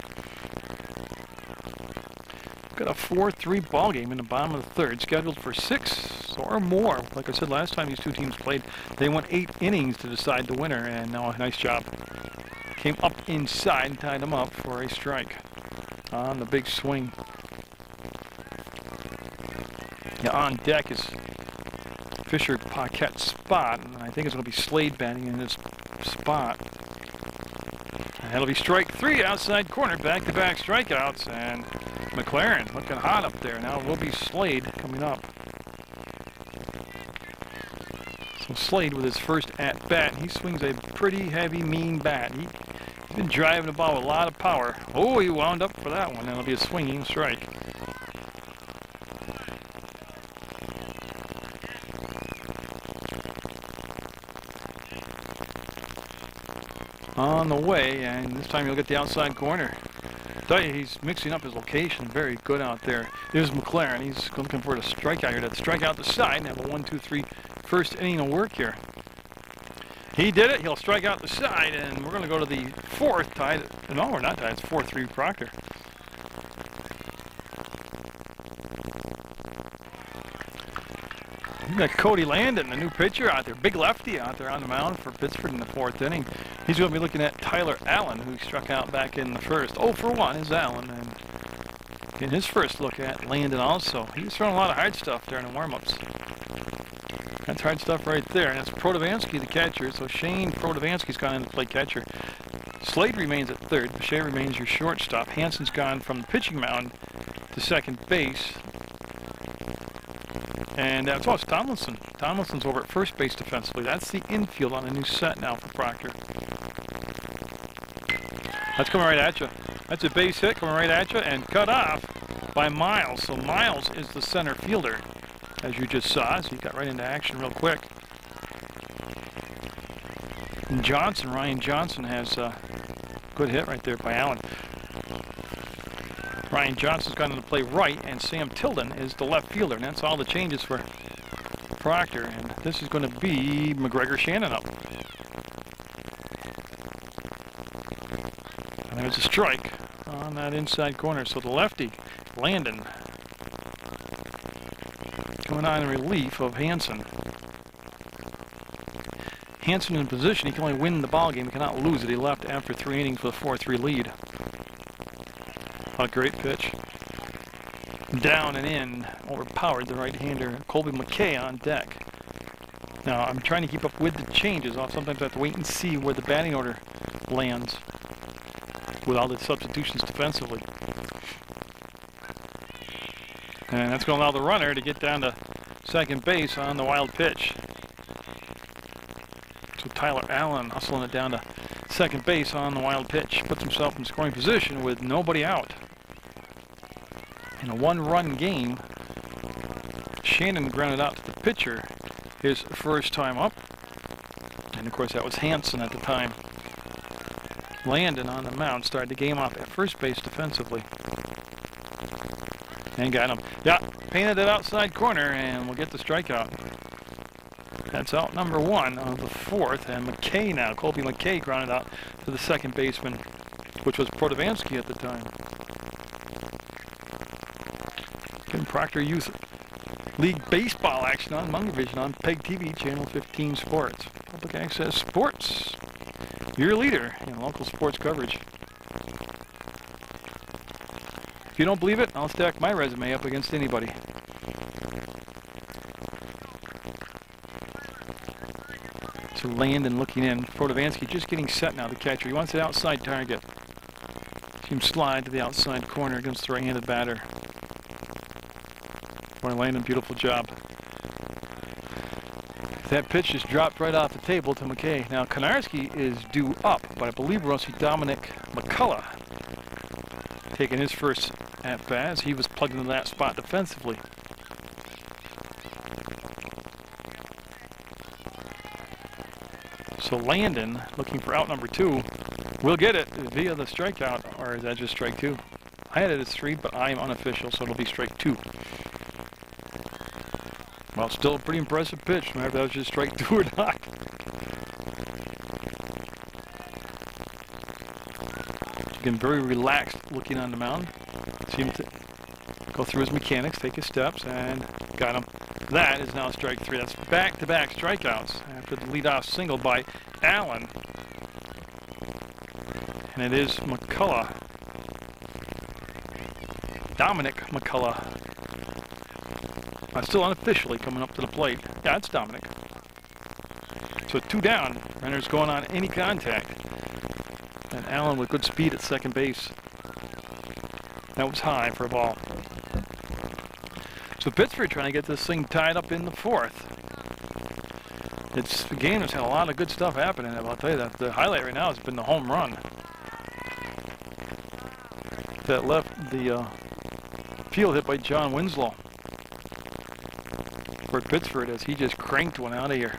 Got a 4-3 ball game in the bottom of the third, scheduled for 6 or more. Like I said last time these two teams played, they went 8 innings to decide the winner, and now a nice job. Came up inside and tied them up for a strike on the big swing. Yeah, on deck is Fisher Paquette's spot, and I think it's going to be Slade batting in his spot. And that'll be strike 3, outside corner, back-to-back strikeouts, and McLaren looking hot up there. Now it will be Slade coming up. So Slade with his first at-bat, he swings a pretty heavy, mean bat. He's been driving the ball with a lot of power. Oh, he wound up for that one. That'll be a swinging strike. On the way, and this time he'll get the outside corner. I tell you, he's mixing up his location. Very good out there. Here's McLaren. He's looking for a strikeout here to strike out the side and have a 1-2-3 first inning of work here. He did it. He'll strike out the side, and we're going to go to the 4th tied. No, we're not tied. It's 4-3 Proctor. We've got Cody Landon, the new pitcher out there. Big lefty out there on the mound for Pittsford in the 4th inning. He's going to be looking at Tyler Allen, who struck out back in the first. 0 for 1 is Allen. And in his first look at Landon also. He's throwing a lot of hard stuff there in the warm-ups. That's hard stuff right there. And that's Protovansky, the catcher. So Shane Protovansky's gone in to play catcher. Slade remains at third. Boucher remains your shortstop. Hansen's gone from the pitching mound to second base. And it's Tomlinson. Tomlinson's over at first base defensively. That's the infield on a new set now for Proctor. That's coming right at you. That's a base hit coming right at you and cut off by Miles. So Miles is the center fielder, as you just saw. So he got right into action real quick. And Johnson, Ryan Johnson, has a good hit right there by Allen. Ryan Johnson's gone into play right, and Sam Tilden is the left fielder, and that's all the changes for Proctor. And this is going to be McGregor Shannon up. And there's a strike on that inside corner. So the lefty, Landon, coming on in relief of Hansen. Hansen in position. He can only win the ball game. He cannot lose it. He left after 3 innings with a 4-3 lead. A great pitch. Down and in, overpowered the right-hander, Colby McKay on deck. Now, I'm trying to keep up with the changes. I'll sometimes have to wait and see where the batting order lands with all the substitutions defensively. And that's going to allow the runner to get down to second base on the wild pitch. So Tyler Allen hustling it down to second base on the wild pitch. Puts himself in scoring position with nobody out. In a 1-run game, Shannon grounded out to the pitcher his first time up. And of course that was Hansen at the time. Landon on the mound started the game off at first base defensively. And got him. Yeah, painted it outside corner, and we'll get the strikeout. That's out number 1 of the 4th, and McKay now. Colby McKay grounded out to the second baseman, which was Protovansky at the time. Getting Proctor Youth League baseball action on Munger Vision on PEGTV, Channel 15 Sports. Public Access Sports, your leader in local sports coverage. If you don't believe it, I'll stack my resume up against anybody. So Landon looking in. Protovansky just getting set now, the catcher. He wants an outside target. See him slide to the outside corner against the right-handed batter. Boy, Landon, beautiful job. That pitch just dropped right off the table to McKay. Now, Konarski is due up, but I believe we'll see Dominic McCullough taking his first at-bat as he was plugged into that spot defensively. So Landon, looking for out number 2, will get it via the strikeout, or is that just strike 2? I had it as 3, but I am unofficial, so it'll be strike 2. Well, still a pretty impressive pitch, no matter if that was just strike 2 or not. Again, very relaxed looking on the mound. See him go through his mechanics, take his steps, and got him. That is now strike 3. That's back-to-back strikeouts after the leadoff single by Allen. And it is McCullough. Dominic McCullough. Still unofficially coming up to the plate. Yeah, it's Dominic. So 2 down. Runners going on any contact. And Allen with good speed at second base. That was high for a ball. So Pittsford trying to get this thing tied up in the 4th. The game has had a lot of good stuff happening. I'll tell you that the highlight right now has been the home run that left the field hit by John Winslow for Pittsford as he just cranked one out of here.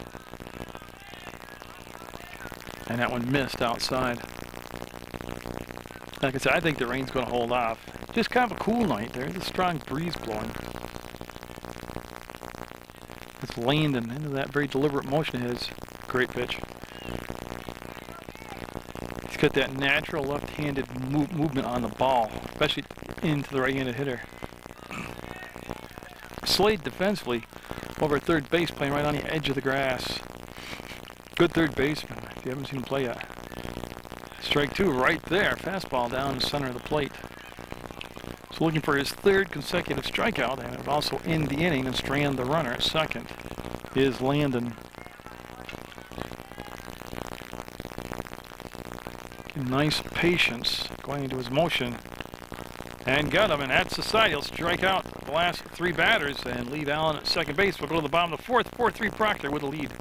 And that one missed outside. Like I said, I think the rain's going to hold off. Just kind of a cool night. There's a strong breeze blowing. It's Landon into that very deliberate motion of his. Great pitch. He's got that natural left-handed movement on the ball, especially into the right-handed hitter. Slade defensively over at third base, playing right on the edge of the grass. Good third baseman, if you haven't seen him play yet. Strike 2 right there. Fastball down the center of the plate. So looking for his 3rd consecutive strikeout, and it would also end the inning and strand the runner at second is Landon. Nice patience going into his motion. And got him, and that's the side. He'll strike out the last 3 batters and leave Allen at second base. We'll go to the bottom of the 4th. 4-3 Proctor with a lead.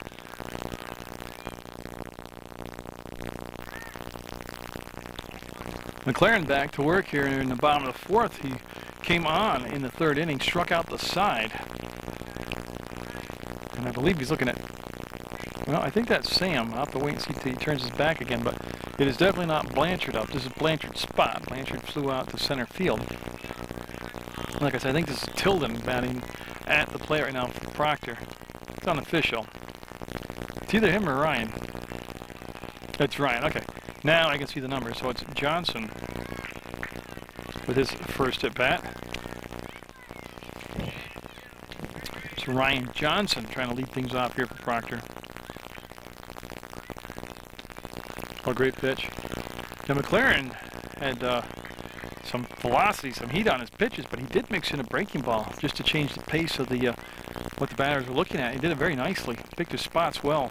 McLaren back to work here in the bottom of the 4th. He came on in the 3rd inning, struck out the side. And I believe he's looking at, well, I think that's Sam. I'll have to wait and see until he turns his back again, but it is definitely not Blanchard up. This is Blanchard's spot. Blanchard flew out to center field. Like I said, I think this is Tilden batting at the plate right now for Proctor. It's unofficial. It's either him or Ryan. It's Ryan, okay. Now I can see the numbers. So it's Johnson with his first at bat. It's Ryan Johnson trying to lead things off here for Proctor. Oh, great pitch. Now McLaren had some velocity, some heat on his pitches, but he did mix in a breaking ball just to change the pace of the what the batters were looking at. He did it very nicely. Picked his spots well.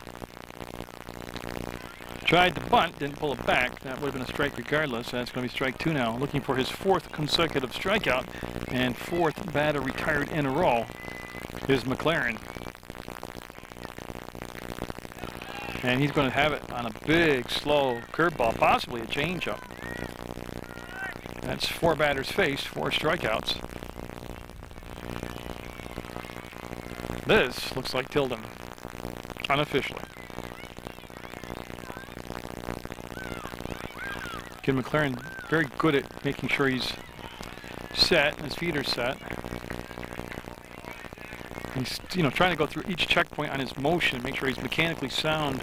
Tried to bunt, didn't pull it back. That would have been a strike regardless. That's going to be strike 2 now. Looking for his 4th consecutive strikeout and 4th batter retired in a row is McLaren. And he's going to have it on a big, slow curveball, possibly a changeup. That's 4 batters faced, 4 strikeouts. This looks like Tilden, unofficially. Again, McLaren very good at making sure he's set, his feet are set. He's, trying to go through each checkpoint on his motion, make sure he's mechanically sound.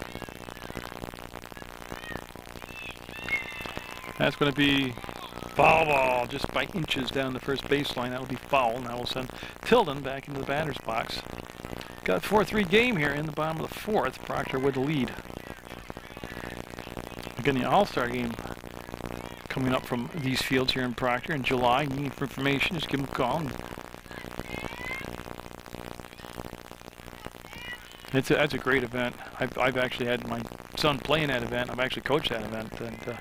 That's going to be foul ball, just by inches down the first baseline. That will be foul, and that will send Tilden back into the batter's box. Got a 4-3 game here in the bottom of the fourth. Proctor with the lead. Again, the All-Star game coming up from these fields here in Proctor in July. Need for information, just give them a call. That's a great event. I've actually had my son play in that event. I've actually coached that event. And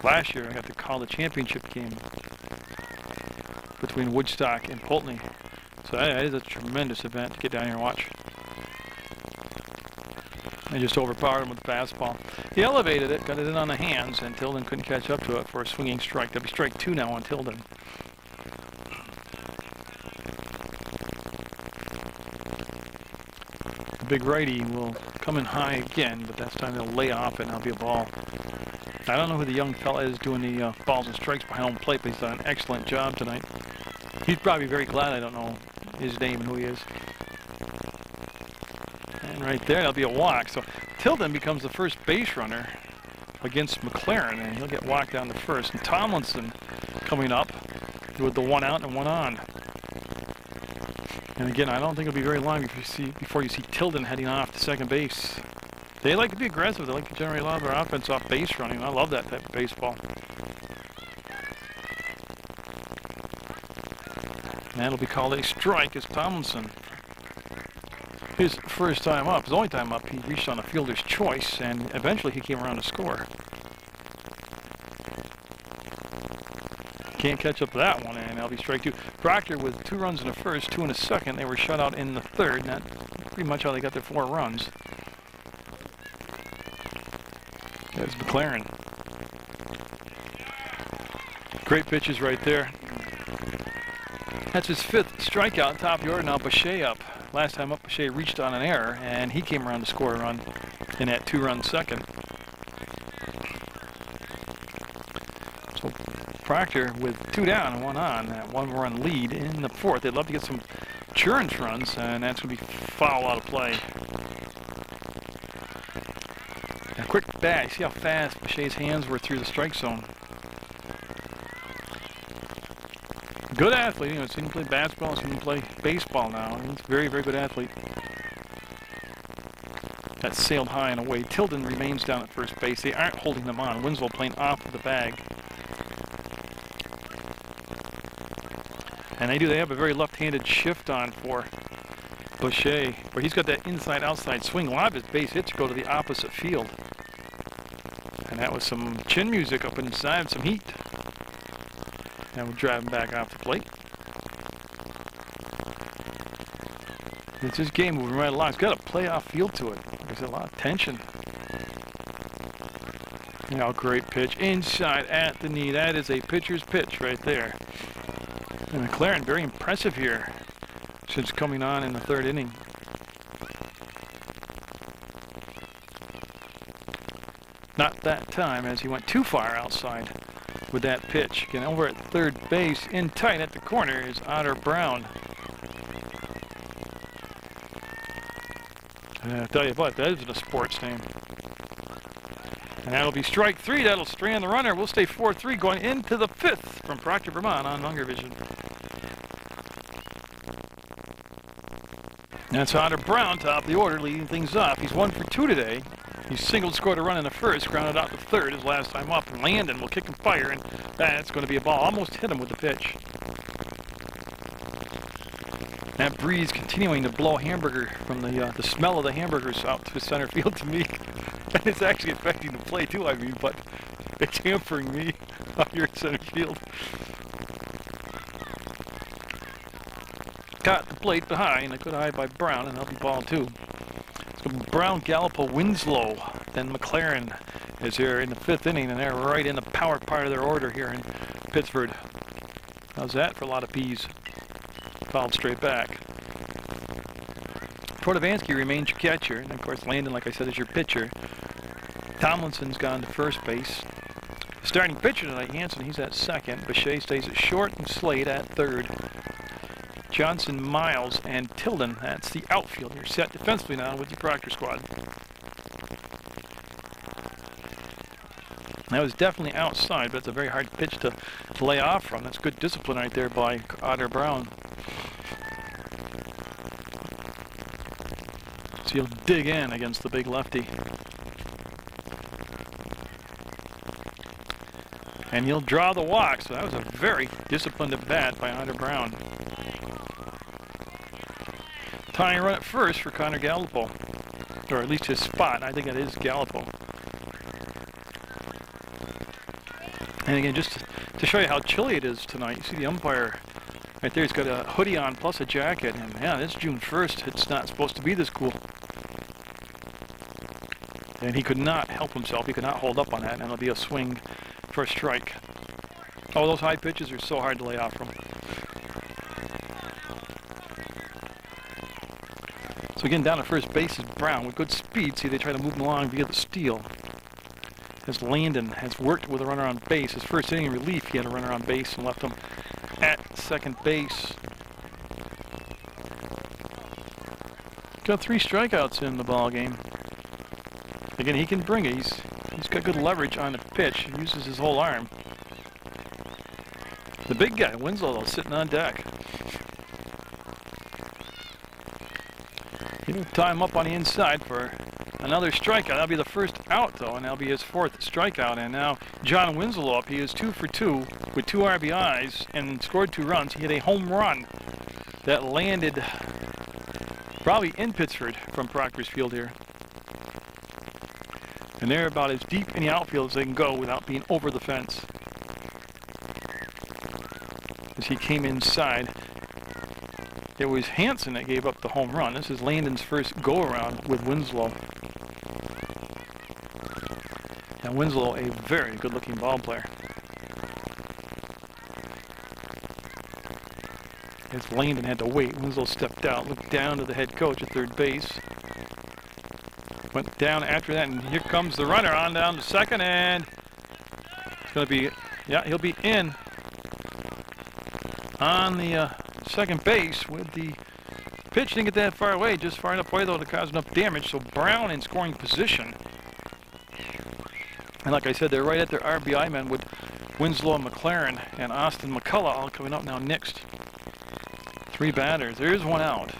last year I got to call the championship game between Woodstock and Pulteney. So that is a tremendous event to get down here and watch. They just overpowered him with the fastball. He elevated it, got it in on the hands, and Tilden couldn't catch up to it for a swinging strike. That'll be strike 2 now on Tilden. The big righty will come in high again, but that's time they'll lay off it and that'll be a ball. I don't know who the young fella is doing the balls and strikes behind home plate, but he's done an excellent job tonight. He's probably very glad I don't know his name and who he is. And right there, that'll be a walk. So Tilden becomes the first base runner against McLaren, and he'll get walked down to first. And Tomlinson coming up with the 1 out and 1 on. And again, I don't think it'll be very long before you see Tilden heading off to second base. They like to be aggressive. They like to generate a lot of their offense off base running. I love that type of baseball. And that'll be called a strike as Tomlinson, his first time up, his only time up, he reached on a fielder's choice, and eventually he came around to score. Can't catch up to that one, and that'll be strike 2. Proctor with 2 runs in the first, 2 in the second. They were shut out in the third, and that's pretty much how they got their 4 runs. There's McLaren. Great pitches right there. That's his 5th strikeout, top of the order now. Boucher up. Last time up, Boucher reached on an error, and he came around to score a run in that 2-run second. So Proctor with 2 down and 1 on, that 1-run lead in the 4th. They'd love to get some insurance runs, and that's going to be foul out of play. A quick bat. See how fast Boucher's hands were through the strike zone. Good athlete. You know, seen him play basketball, seen him play baseball now. He's a very, very good athlete. That sailed high and away. Tilden remains down at first base. They aren't holding them on. Winslow playing off of the bag. And they have a very left-handed shift on for Boucher, where he's got that inside-outside swing. A lot of his base hits go to the opposite field. And that was some chin music up inside, some heat. And we'll drive him back off the plate. It's this game moving right along. It's got a playoff feel to it. There's a lot of tension. Now, great pitch inside at the knee. That is a pitcher's pitch right there. And McLaren very impressive here since coming on in the 3rd inning. Not that time, as he went too far outside with that pitch. Again, over at third base, in tight at the corner is Otter Brown. I'll tell you what, that isn't a sports name. And that'll be strike 3. That'll strand the runner. We'll stay 4-3 going into the 5th from Proctor, Vermont on Munger Vision. That's Otter Brown, top of the order, leading things off. He's 1 for 2 today. He singled, scored a run in the 1st, grounded out the 3rd his last time up. And Landon will kick and fire, and that's going to be a ball. Almost hit him with the pitch. That breeze continuing to blow hamburger from the smell of the hamburgers out to center field to me. And it's actually affecting the play too, I mean, but it's hampering me out here at center field. Got the plate behind, a good eye by Brown, and that'll be ball 2. So Brown, Gallipo, Winslow, then McLaren is here in the 5th inning, and they're right in the power part of their order here in Pittsford. How's that for a lot of peas? Fouled straight back. Portovansky remains your catcher, and of course Landon, like I said, is your pitcher. Tomlinson's gone to first base. Starting pitcher tonight, Hansen, he's at second. Boucher stays at short, and Slade at 3rd. Johnson, Miles, and Tilden, that's the outfield. You're set defensively now with your Proctor squad. That was definitely outside, but it's a very hard pitch to lay off from. That's good discipline right there by Otter Brown. So he'll dig in against the big lefty. And he'll draw the walk, so that was a very disciplined at bat by Hunter Brown. Tying run at first for Connor Gallipo, or at least his spot. I think it is Gallipo. And again, just to show you how chilly it is tonight, you see the umpire right there. He's got a hoodie on plus a jacket, and man, it's June 1st. It's not supposed to be this cool. And he could not help himself. He could not hold up on that, and it'll be a swing for a strike. Oh, those high pitches are so hard to lay off from. So again, down at first base is Brown with good speed. See, they try to move him along via the steal. As Landon has worked with a runner on base. His first inning in relief, he had a runner on base and left him at second base. Got 3 strikeouts in the ball game. Again, he can bring it. He's got good leverage on the pitch. He uses his whole arm. The big guy, Winslow, though, sitting on deck. He'll tie him up on the inside for another strikeout. That'll be the first out, though, and that'll be his 4th strikeout. And now John Winslow up. He is 2 for 2 with 2 RBIs and scored 2 runs. He hit a home run that landed probably in Pittsford from Proctor's Field here. And they're about as deep in the outfield as they can go without being over the fence. As he came inside, it was Hansen that gave up the home run. This is Landon's first go-around with Winslow. And Winslow, a very good-looking ball player. As Landon had to wait, Winslow stepped out, looked down to the head coach at third base. Went down after that, and here comes the runner on down to second, and it's going to be, yeah, he'll be in on the second base with the pitch. Didn't get that far away, just far enough away, though, to cause enough damage. So Brown in scoring position. And like I said, they're right at their RBI men with Winslow and McLaren and Austin McCullough all coming up now next. 3 batters. There's 1 out.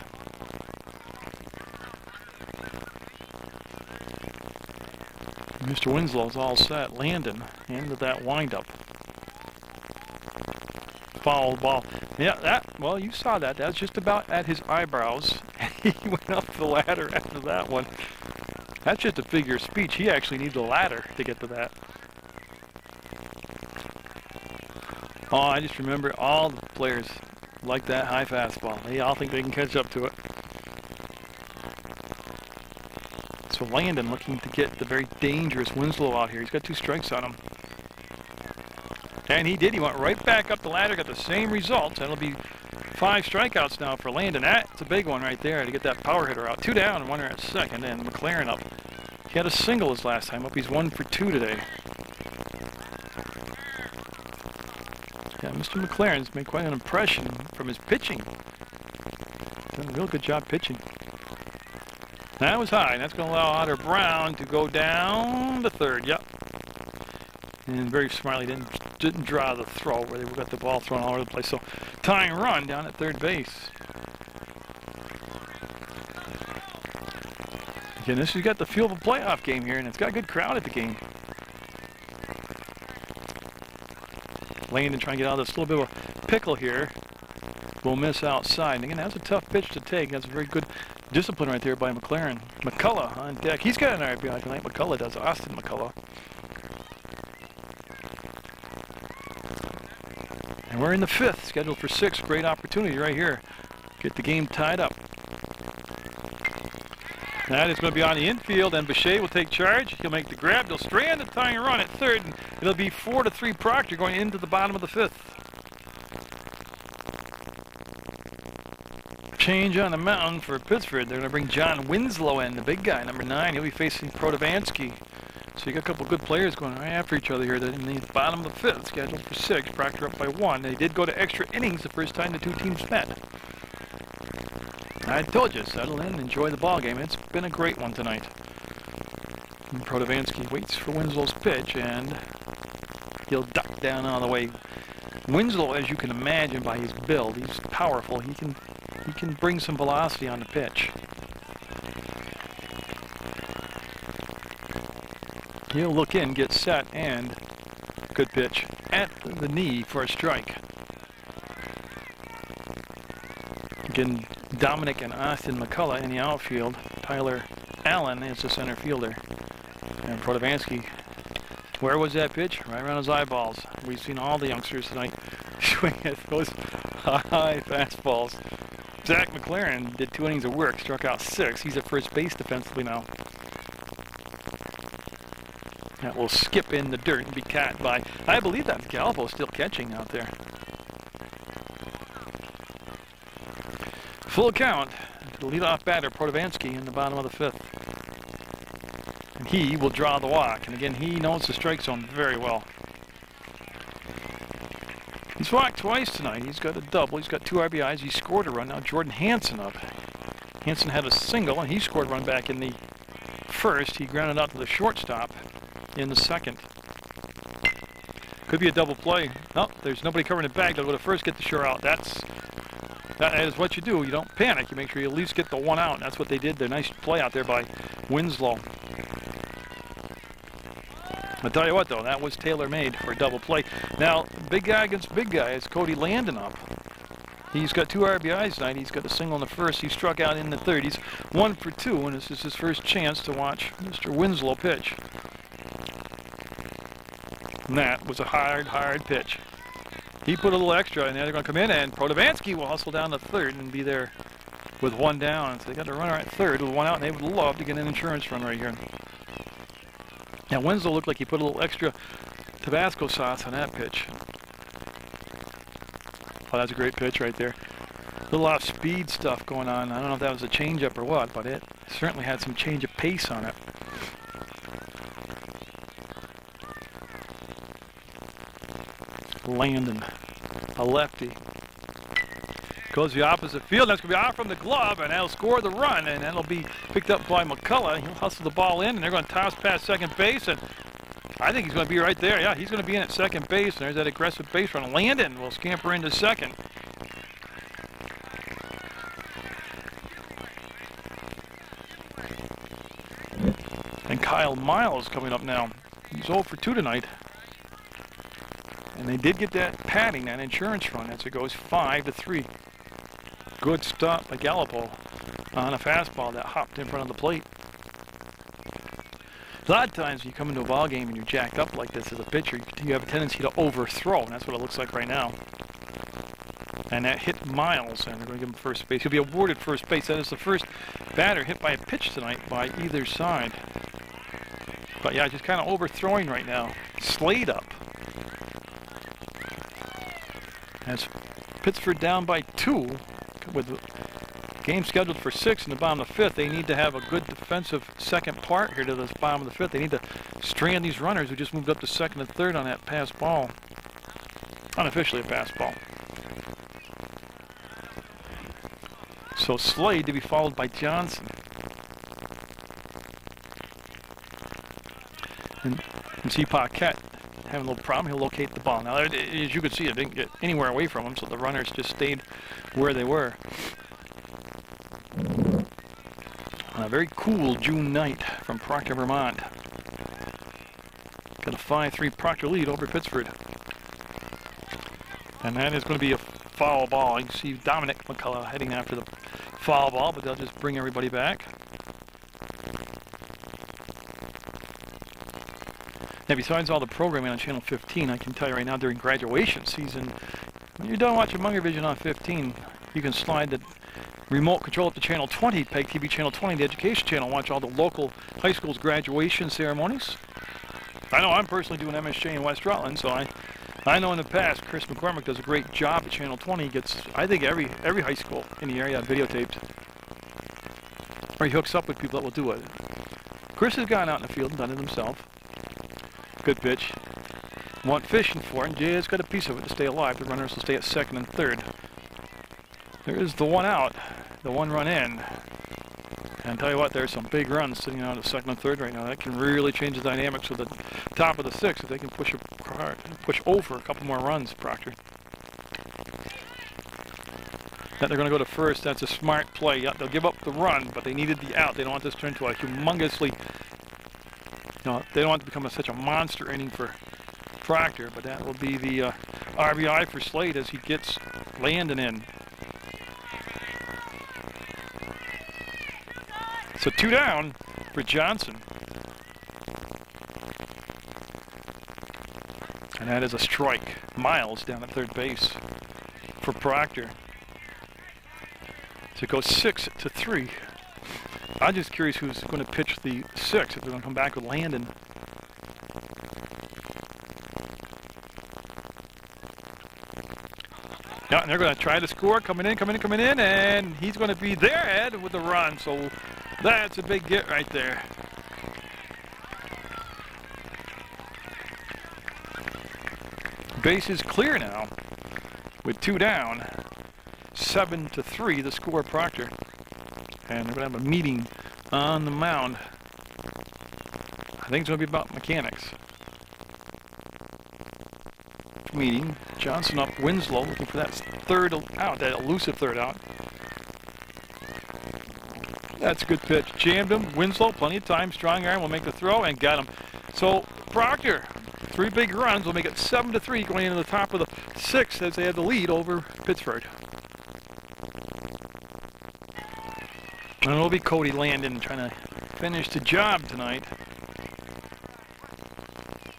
Mr. Winslow's all set. Landon into that windup. Foul ball. Yeah, well, you saw that. That's just about at his eyebrows. He went up the ladder after that one. That's just a figure of speech. He actually needs a ladder to get to that. Oh, I just remember all the players like that high fastball. They all think they can catch up to it. So Landon looking to get the very dangerous Winslow out here. He's got 2 strikes on him. And he did. He went right back up the ladder, got the same results. That'll be 5 strikeouts now for Landon. That's a big one right there to get that power hitter out. 2 down and 1 at second, and McLaren up. He had a single his last time up. He's 1 for 2 today. Yeah, Mr. McLaren's made quite an impression from his pitching. Done a real good job pitching. That was high, and that's going to allow Hunter Brown to go down to third. Yep. And very smartly didn't draw the throw where they got the ball thrown all over the place. So tying run down at third base. Again, this has got the feel of a playoff game here, and it's got a good crowd at the game. Landon trying to get out of this little bit of a pickle here. Will miss outside. And again, that's a tough pitch to take. That's a very good discipline right there by McLaren. McCullough on deck. He's got an RBI tonight. McCullough does. Austin McCullough. And we're in the 5th, scheduled for 6. Great opportunity right here. Get the game tied up. That is going to be on the infield, and Boucher will take charge. He'll make the grab. He'll strand the tying run at third, and it'll be 4-3 Proctor going into the bottom of the 5th. Change on the mound for Pittsford. They're going to bring John Winslow in, the big guy, number 9. He'll be facing Protovansky. So you got a couple good players going right after each other here. They're in the bottom of the 5th, scheduled for 6. Proctor up by 1. They did go to extra innings the first time the 2 teams met. I told you, settle in, enjoy the ball game. It's been a great one tonight. And Protovansky waits for Winslow's pitch, and he'll duck down all the way. Winslow, as you can imagine by his build, he's powerful. He can bring some velocity on the pitch. He'll look in, get set, and good pitch at the knee for a strike. Again, Dominic and Austin McCullough in the outfield. Tyler Allen is the center fielder. And Protovansky, where was that pitch? Right around his eyeballs. We've seen all the youngsters tonight swing at those high fastballs. Zach McLaren did 2 innings of work, struck out 6. He's at first base defensively now. That will skip in the dirt and be caught by, I believe that's Galvo still catching out there. Full count. The leadoff batter, Protovansky, in the bottom of the 5th. And he will draw the walk. And again, he knows the strike zone very well. He's walked twice tonight. He's got a double. He's got 2 RBIs. He scored a run. Now Jordan Hansen up. Hansen had a single, and he scored a run back in the 1st. He grounded out to the shortstop in the 2nd. Could be a double play. No, there's nobody covering the bag. They'll go to first, get the sure out. That is what you do. You don't panic. You make sure you at least get the 1 out. That's what they did. Their nice play out there by Winslow. I'll tell you what, though, that was tailor-made for a double play. Now, big guy against big guy is Cody Landon up. He's got 2 RBIs tonight. He's got a single in the 1st. He struck out in the 3rd. He's 1 for 2, and this is his first chance to watch Mr. Winslow pitch. And that was a hard pitch. He put a little extra, and now they're going to come in, and Protovansky will hustle down to 3rd and be there with 1 down. So they got a runner at 3rd with 1 out, and they would love to get an insurance run right here. Now, Winslow looked like he put a little extra Tabasco sauce on that pitch. Oh, that's a great pitch right there. A little off-speed stuff going on. I don't know if that was a changeup or what, but it certainly had some change of pace on it. Landon, a lefty. Goes the opposite field. That's going to be off from the glove, and that'll score the run, and that'll be picked up by McCullough. He'll hustle the ball in, and they're going to toss past second base, and I think he's going to be right there. Yeah, he's going to be in at second base, and there's that aggressive base run. Landon will scamper into second. And Kyle Miles coming up now. He's 0 for 2 tonight. And they did get that padding, that insurance run, as it goes 5-3. Good stop by Gallipo on a fastball that hopped in front of the plate. A lot of times when you come into a ball game and you're jacked up like this as a pitcher, you have a tendency to overthrow, and that's what it looks like right now. And that hit Miles, and they're going to give him first base. He'll be awarded first base. That is the first batter hit by a pitch tonight by either side. But yeah, just kind of overthrowing right now. Slade up. As Pittsford down by 2 with the game scheduled for 6 in the bottom of the 5th. They need to have a good defensive second part here to this bottom of the 5th. They need to strand these runners who just moved up to 2nd and 3rd on that pass ball. Unofficially a pass ball. So Slade to be followed by Johnson. And see Paquette having a little problem. He'll locate the ball. Now, as you can see, it didn't get anywhere away from him, so the runners just stayed where they were. On a very cool June night from Proctor, Vermont. Got a 5-3 Proctor lead over Pittsford. And that is going to be a foul ball. You can see Dominic McCullough heading after the foul ball, but they'll just bring everybody back. Now, besides all the programming on Channel 15, I can tell you right now, during graduation season, when you're done watching Munger Vision on 15, you can slide the remote control up to Channel 20, PEGTV Channel 20, the education channel, watch all the local high schools' graduation ceremonies. I know I'm personally doing MSJ in West Rutland, so I know in the past Chris McCormick does a great job at Channel 20. He gets, I think, every high school in the area videotaped. Or he hooks up with people that will do it. Chris has gone out in the field and done it himself. Good pitch. Went fishing for it, and Jay's got a piece of it to stay alive. The runners will stay at 2nd and 3rd. There is the 1 out, the 1 run in. And tell you what, there's some big runs sitting out at 2nd and 3rd right now. That can really change the dynamics of the top of the 6th if they can push over a couple more runs, Proctor. That they're going to go to first. That's a smart play. Yep, they'll give up the run, but they needed the out. They don't want this to turn into a humongously No, they don't want to become such a monster inning for Proctor, but that will be the RBI for Slade as he gets Landon in. So 2 down for Johnson. And that is a strike. Miles down at third base for Proctor. So it goes 6-3. I'm just curious who's going to pitch the 6, if they're going to come back with Landon. Yeah, and they're going to try to score, coming in, and he's going to be there, Ed, with the run. So that's a big get right there. Base is clear now with 2 down. 7-3 the score, Proctor. And they're going to have a meeting on the mound. I think it's going to be about mechanics. Meeting. Johnson up, Winslow looking for that third out, that elusive third out. That's a good pitch. Jammed him. Winslow, plenty of time. Strong arm will make the throw and got him. So Proctor, 3 big runs will make it 7-3 going into the top of the 6th as they have the lead over Pittsford. And it'll be Cody Landon trying to finish the job tonight.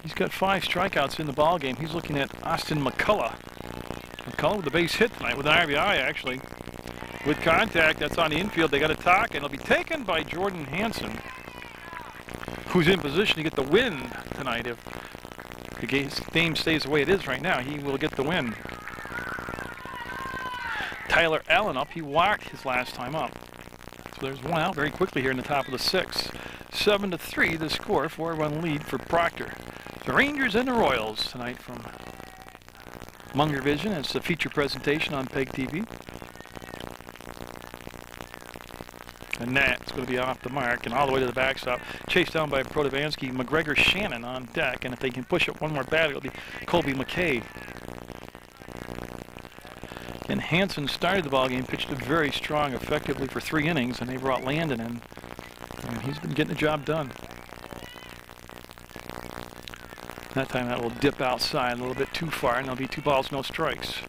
He's got 5 strikeouts in the ball game. He's looking at Austin McCullough. McCullough with the base hit tonight with an RBI actually. With contact, that's on the infield. They got a talk, and it'll be taken by Jordan Hansen, who's in position to get the win tonight. If the game stays the way it is right now, he will get the win. Tyler Allen up. He walked his last time up. So there's 1 out very quickly here in the top of the 6th. 7-3 the score, 4-1 lead for Proctor. The Rangers and the Royals tonight from Munger Vision. It's a feature presentation on PEGTV. And that's going to be off the mark and all the way to the backstop. Chased down by Protovansky. McGregor Shannon on deck. And if they can push up one more batter, it'll be Colby McKay. And Hansen started the ballgame, pitched it very strong, effectively for 3 innings, and they brought Landon in. And he's been getting the job done. That time that will dip outside a little bit too far, and there'll be 2 balls, no strikes.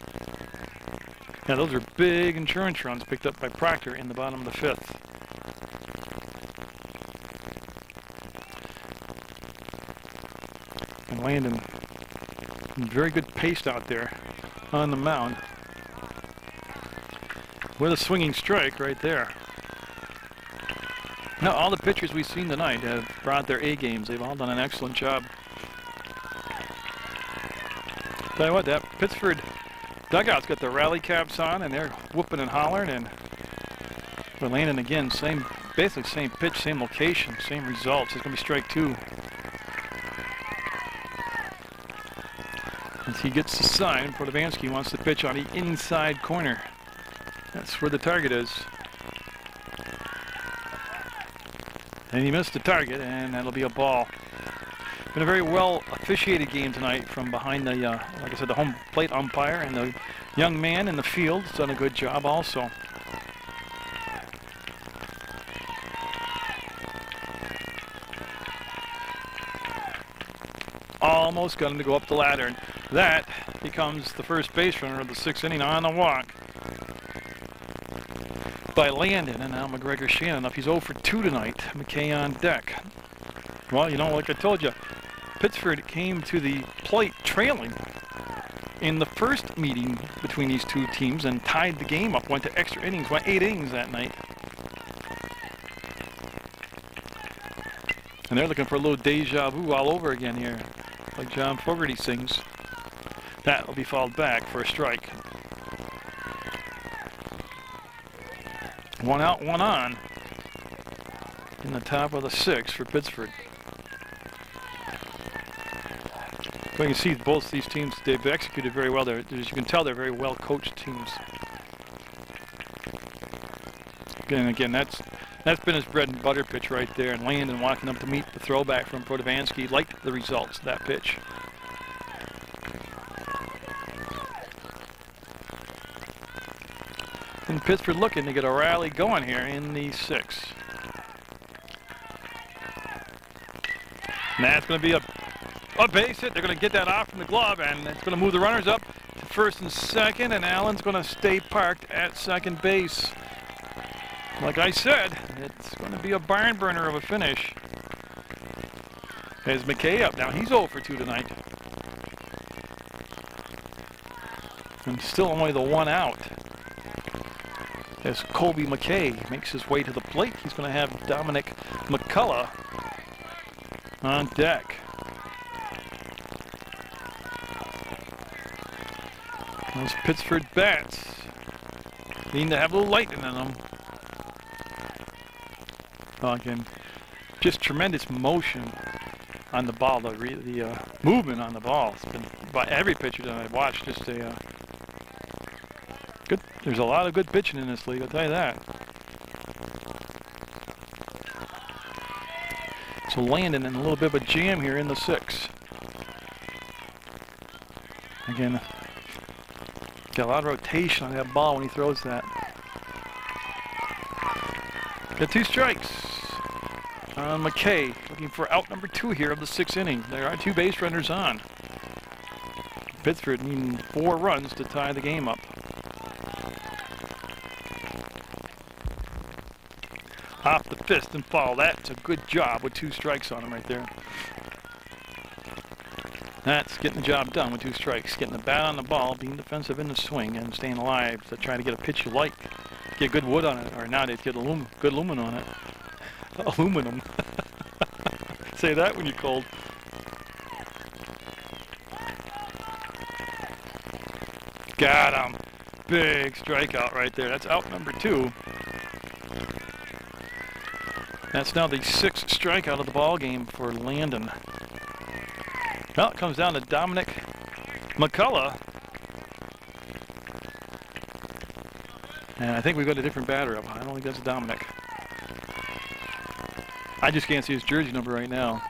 Now those are big insurance runs picked up by Proctor in the bottom of the 5th. And Landon, very good pace out there on the mound. With a swinging strike right there. Now all the pitchers we've seen tonight have brought their A games. They've all done an excellent job. Tell you what, that Pittsford dugout's got the rally caps on, and they're whooping and hollering. And for Landon again, basically same pitch, same location, same results. It's going to be strike 2. As he gets the sign, Protovansky wants to pitch on the inside corner. That's where the target is. And he missed the target, and that'll be a ball. Been a very well officiated game tonight from behind the, like I said, the home plate umpire, and the young man in the field has done a good job also. Almost got him to go up the ladder, and that becomes the first base runner of the 6th inning on the walk by Landon. And now McGregor Shannon up. He's 0 for 2 tonight. McKay on deck. Well, you know, like I told you, Pittsford came to the plate trailing in the first meeting between these 2 teams and tied the game up, went to extra innings, went 8 innings that night. And they're looking for a little deja vu all over again here, like John Fogerty sings. That will be fouled back for a strike. 1 out, 1 on in the top of the 6th for Pittsford. So you can see both these teams, they've executed very well. As you can tell, they're very well coached teams. Again, that's been his bread and butter pitch right there. And Landon walking up to meet the throwback from Protovansky. Liked the results of that pitch. And Pittsford looking to get a rally going here in the 6th. And that's going to be a base hit. They're going to get that off from the glove, and it's going to move the runners up to first and second, and Allen's going to stay parked at second base. Like I said, it's going to be a barn burner of a finish. There's McKay up now. He's 0 for 2 tonight. And still only the one out. As Colby McKay makes his way to the plate, he's going to have Dominic McCullough on deck. Those Pittsford bats need to have a little lightning in them. Again, just tremendous motion on the ball. The movement on the ball. It's been by every pitcher that I've watched. Just a good. There's a lot of good pitching in this league. I'll tell you that. So Landon in a little bit of a jam here in the 6th. Again, got a lot of rotation on that ball when he throws that. Got 2 strikes on McKay, looking for out number 2 here of the 6th inning. There are 2 base runners on. Pittsford needing 4 runs to tie the game up. Off the fist and foul. That's a good job with 2 strikes on him right there. That's getting the job done with 2 strikes. Getting the bat on the ball, being defensive in the swing, and staying alive to try to get a pitch you like. Get good wood on it, or not, get good aluminum on it. Aluminum. Say that when you're cold. Got him. Big strikeout right there. That's out number 2. That's now the 6th strikeout of the ball game for Landon. Well, it comes down to Dominic McCullough. And I think we've got a different batter up. I don't think that's Dominic. I just can't see his jersey number right now.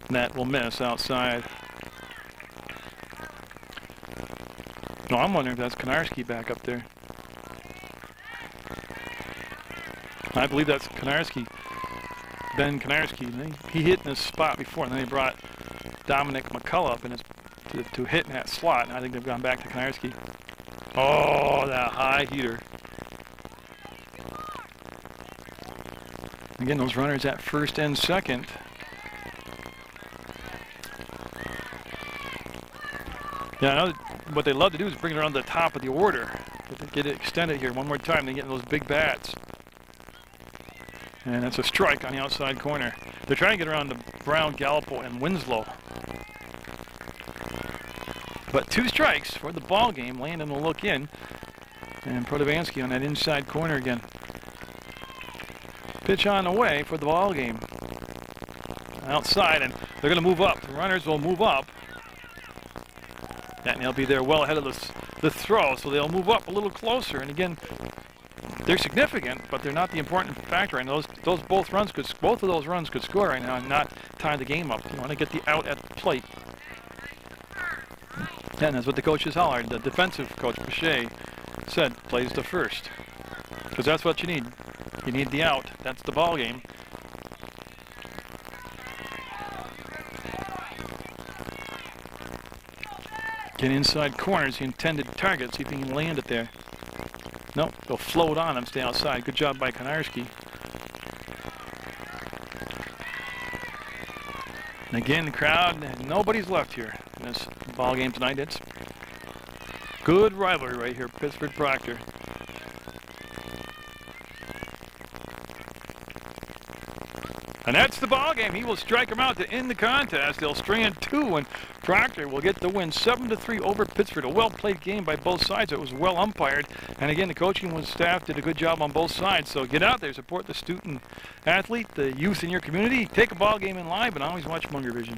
And that will miss outside. No, I'm wondering if that's Konarski back up there. I believe that's Konarski. Ben Konarski. He hit in his spot before, and then they brought Dominic McCullough up in to hit in that slot, and I think they've gone back to Konarski. Oh, that high heater. Again, those runners at first and second. Yeah, I know what they love to do is bring it around the top of the order. Get it extended here one more time. They get those big bats. And that's a strike on the outside corner. They're trying to get around to Brown, Gallipo, and Winslow. But 2 strikes for the ball game. Landon will look in. And Protovansky on that inside corner again. Pitch on the way for the ball game. Outside, and they're going to move up. The runners will move up. And they'll be there well ahead of the throw, so they'll move up a little closer. And again, they're significant, but they're not the important factor. And both of those runs could score right now and not tie the game up. You want to get the out at the plate. And that's what the coaches hollered. The defensive coach, Boucher, said, plays to first. Because that's what you need. You need the out. That's the ball game. Get inside corners, the intended target. See if he can land it there. Nope, they'll float on him, stay outside. Good job by Konarski. And again, the crowd, nobody's left here in this ball game tonight. It's good rivalry right here, Pittsford-Proctor. And that's the ball game. He will strike him out to end the contest. They'll strand 2, and Proctor will get the win 7-3 over Pittsford. A well-played game by both sides. It was well umpired. And again, the coaching staff did a good job on both sides. So get out there, support the student athlete, the youth in your community. Take a ball game in live, and always watch Munger Vision.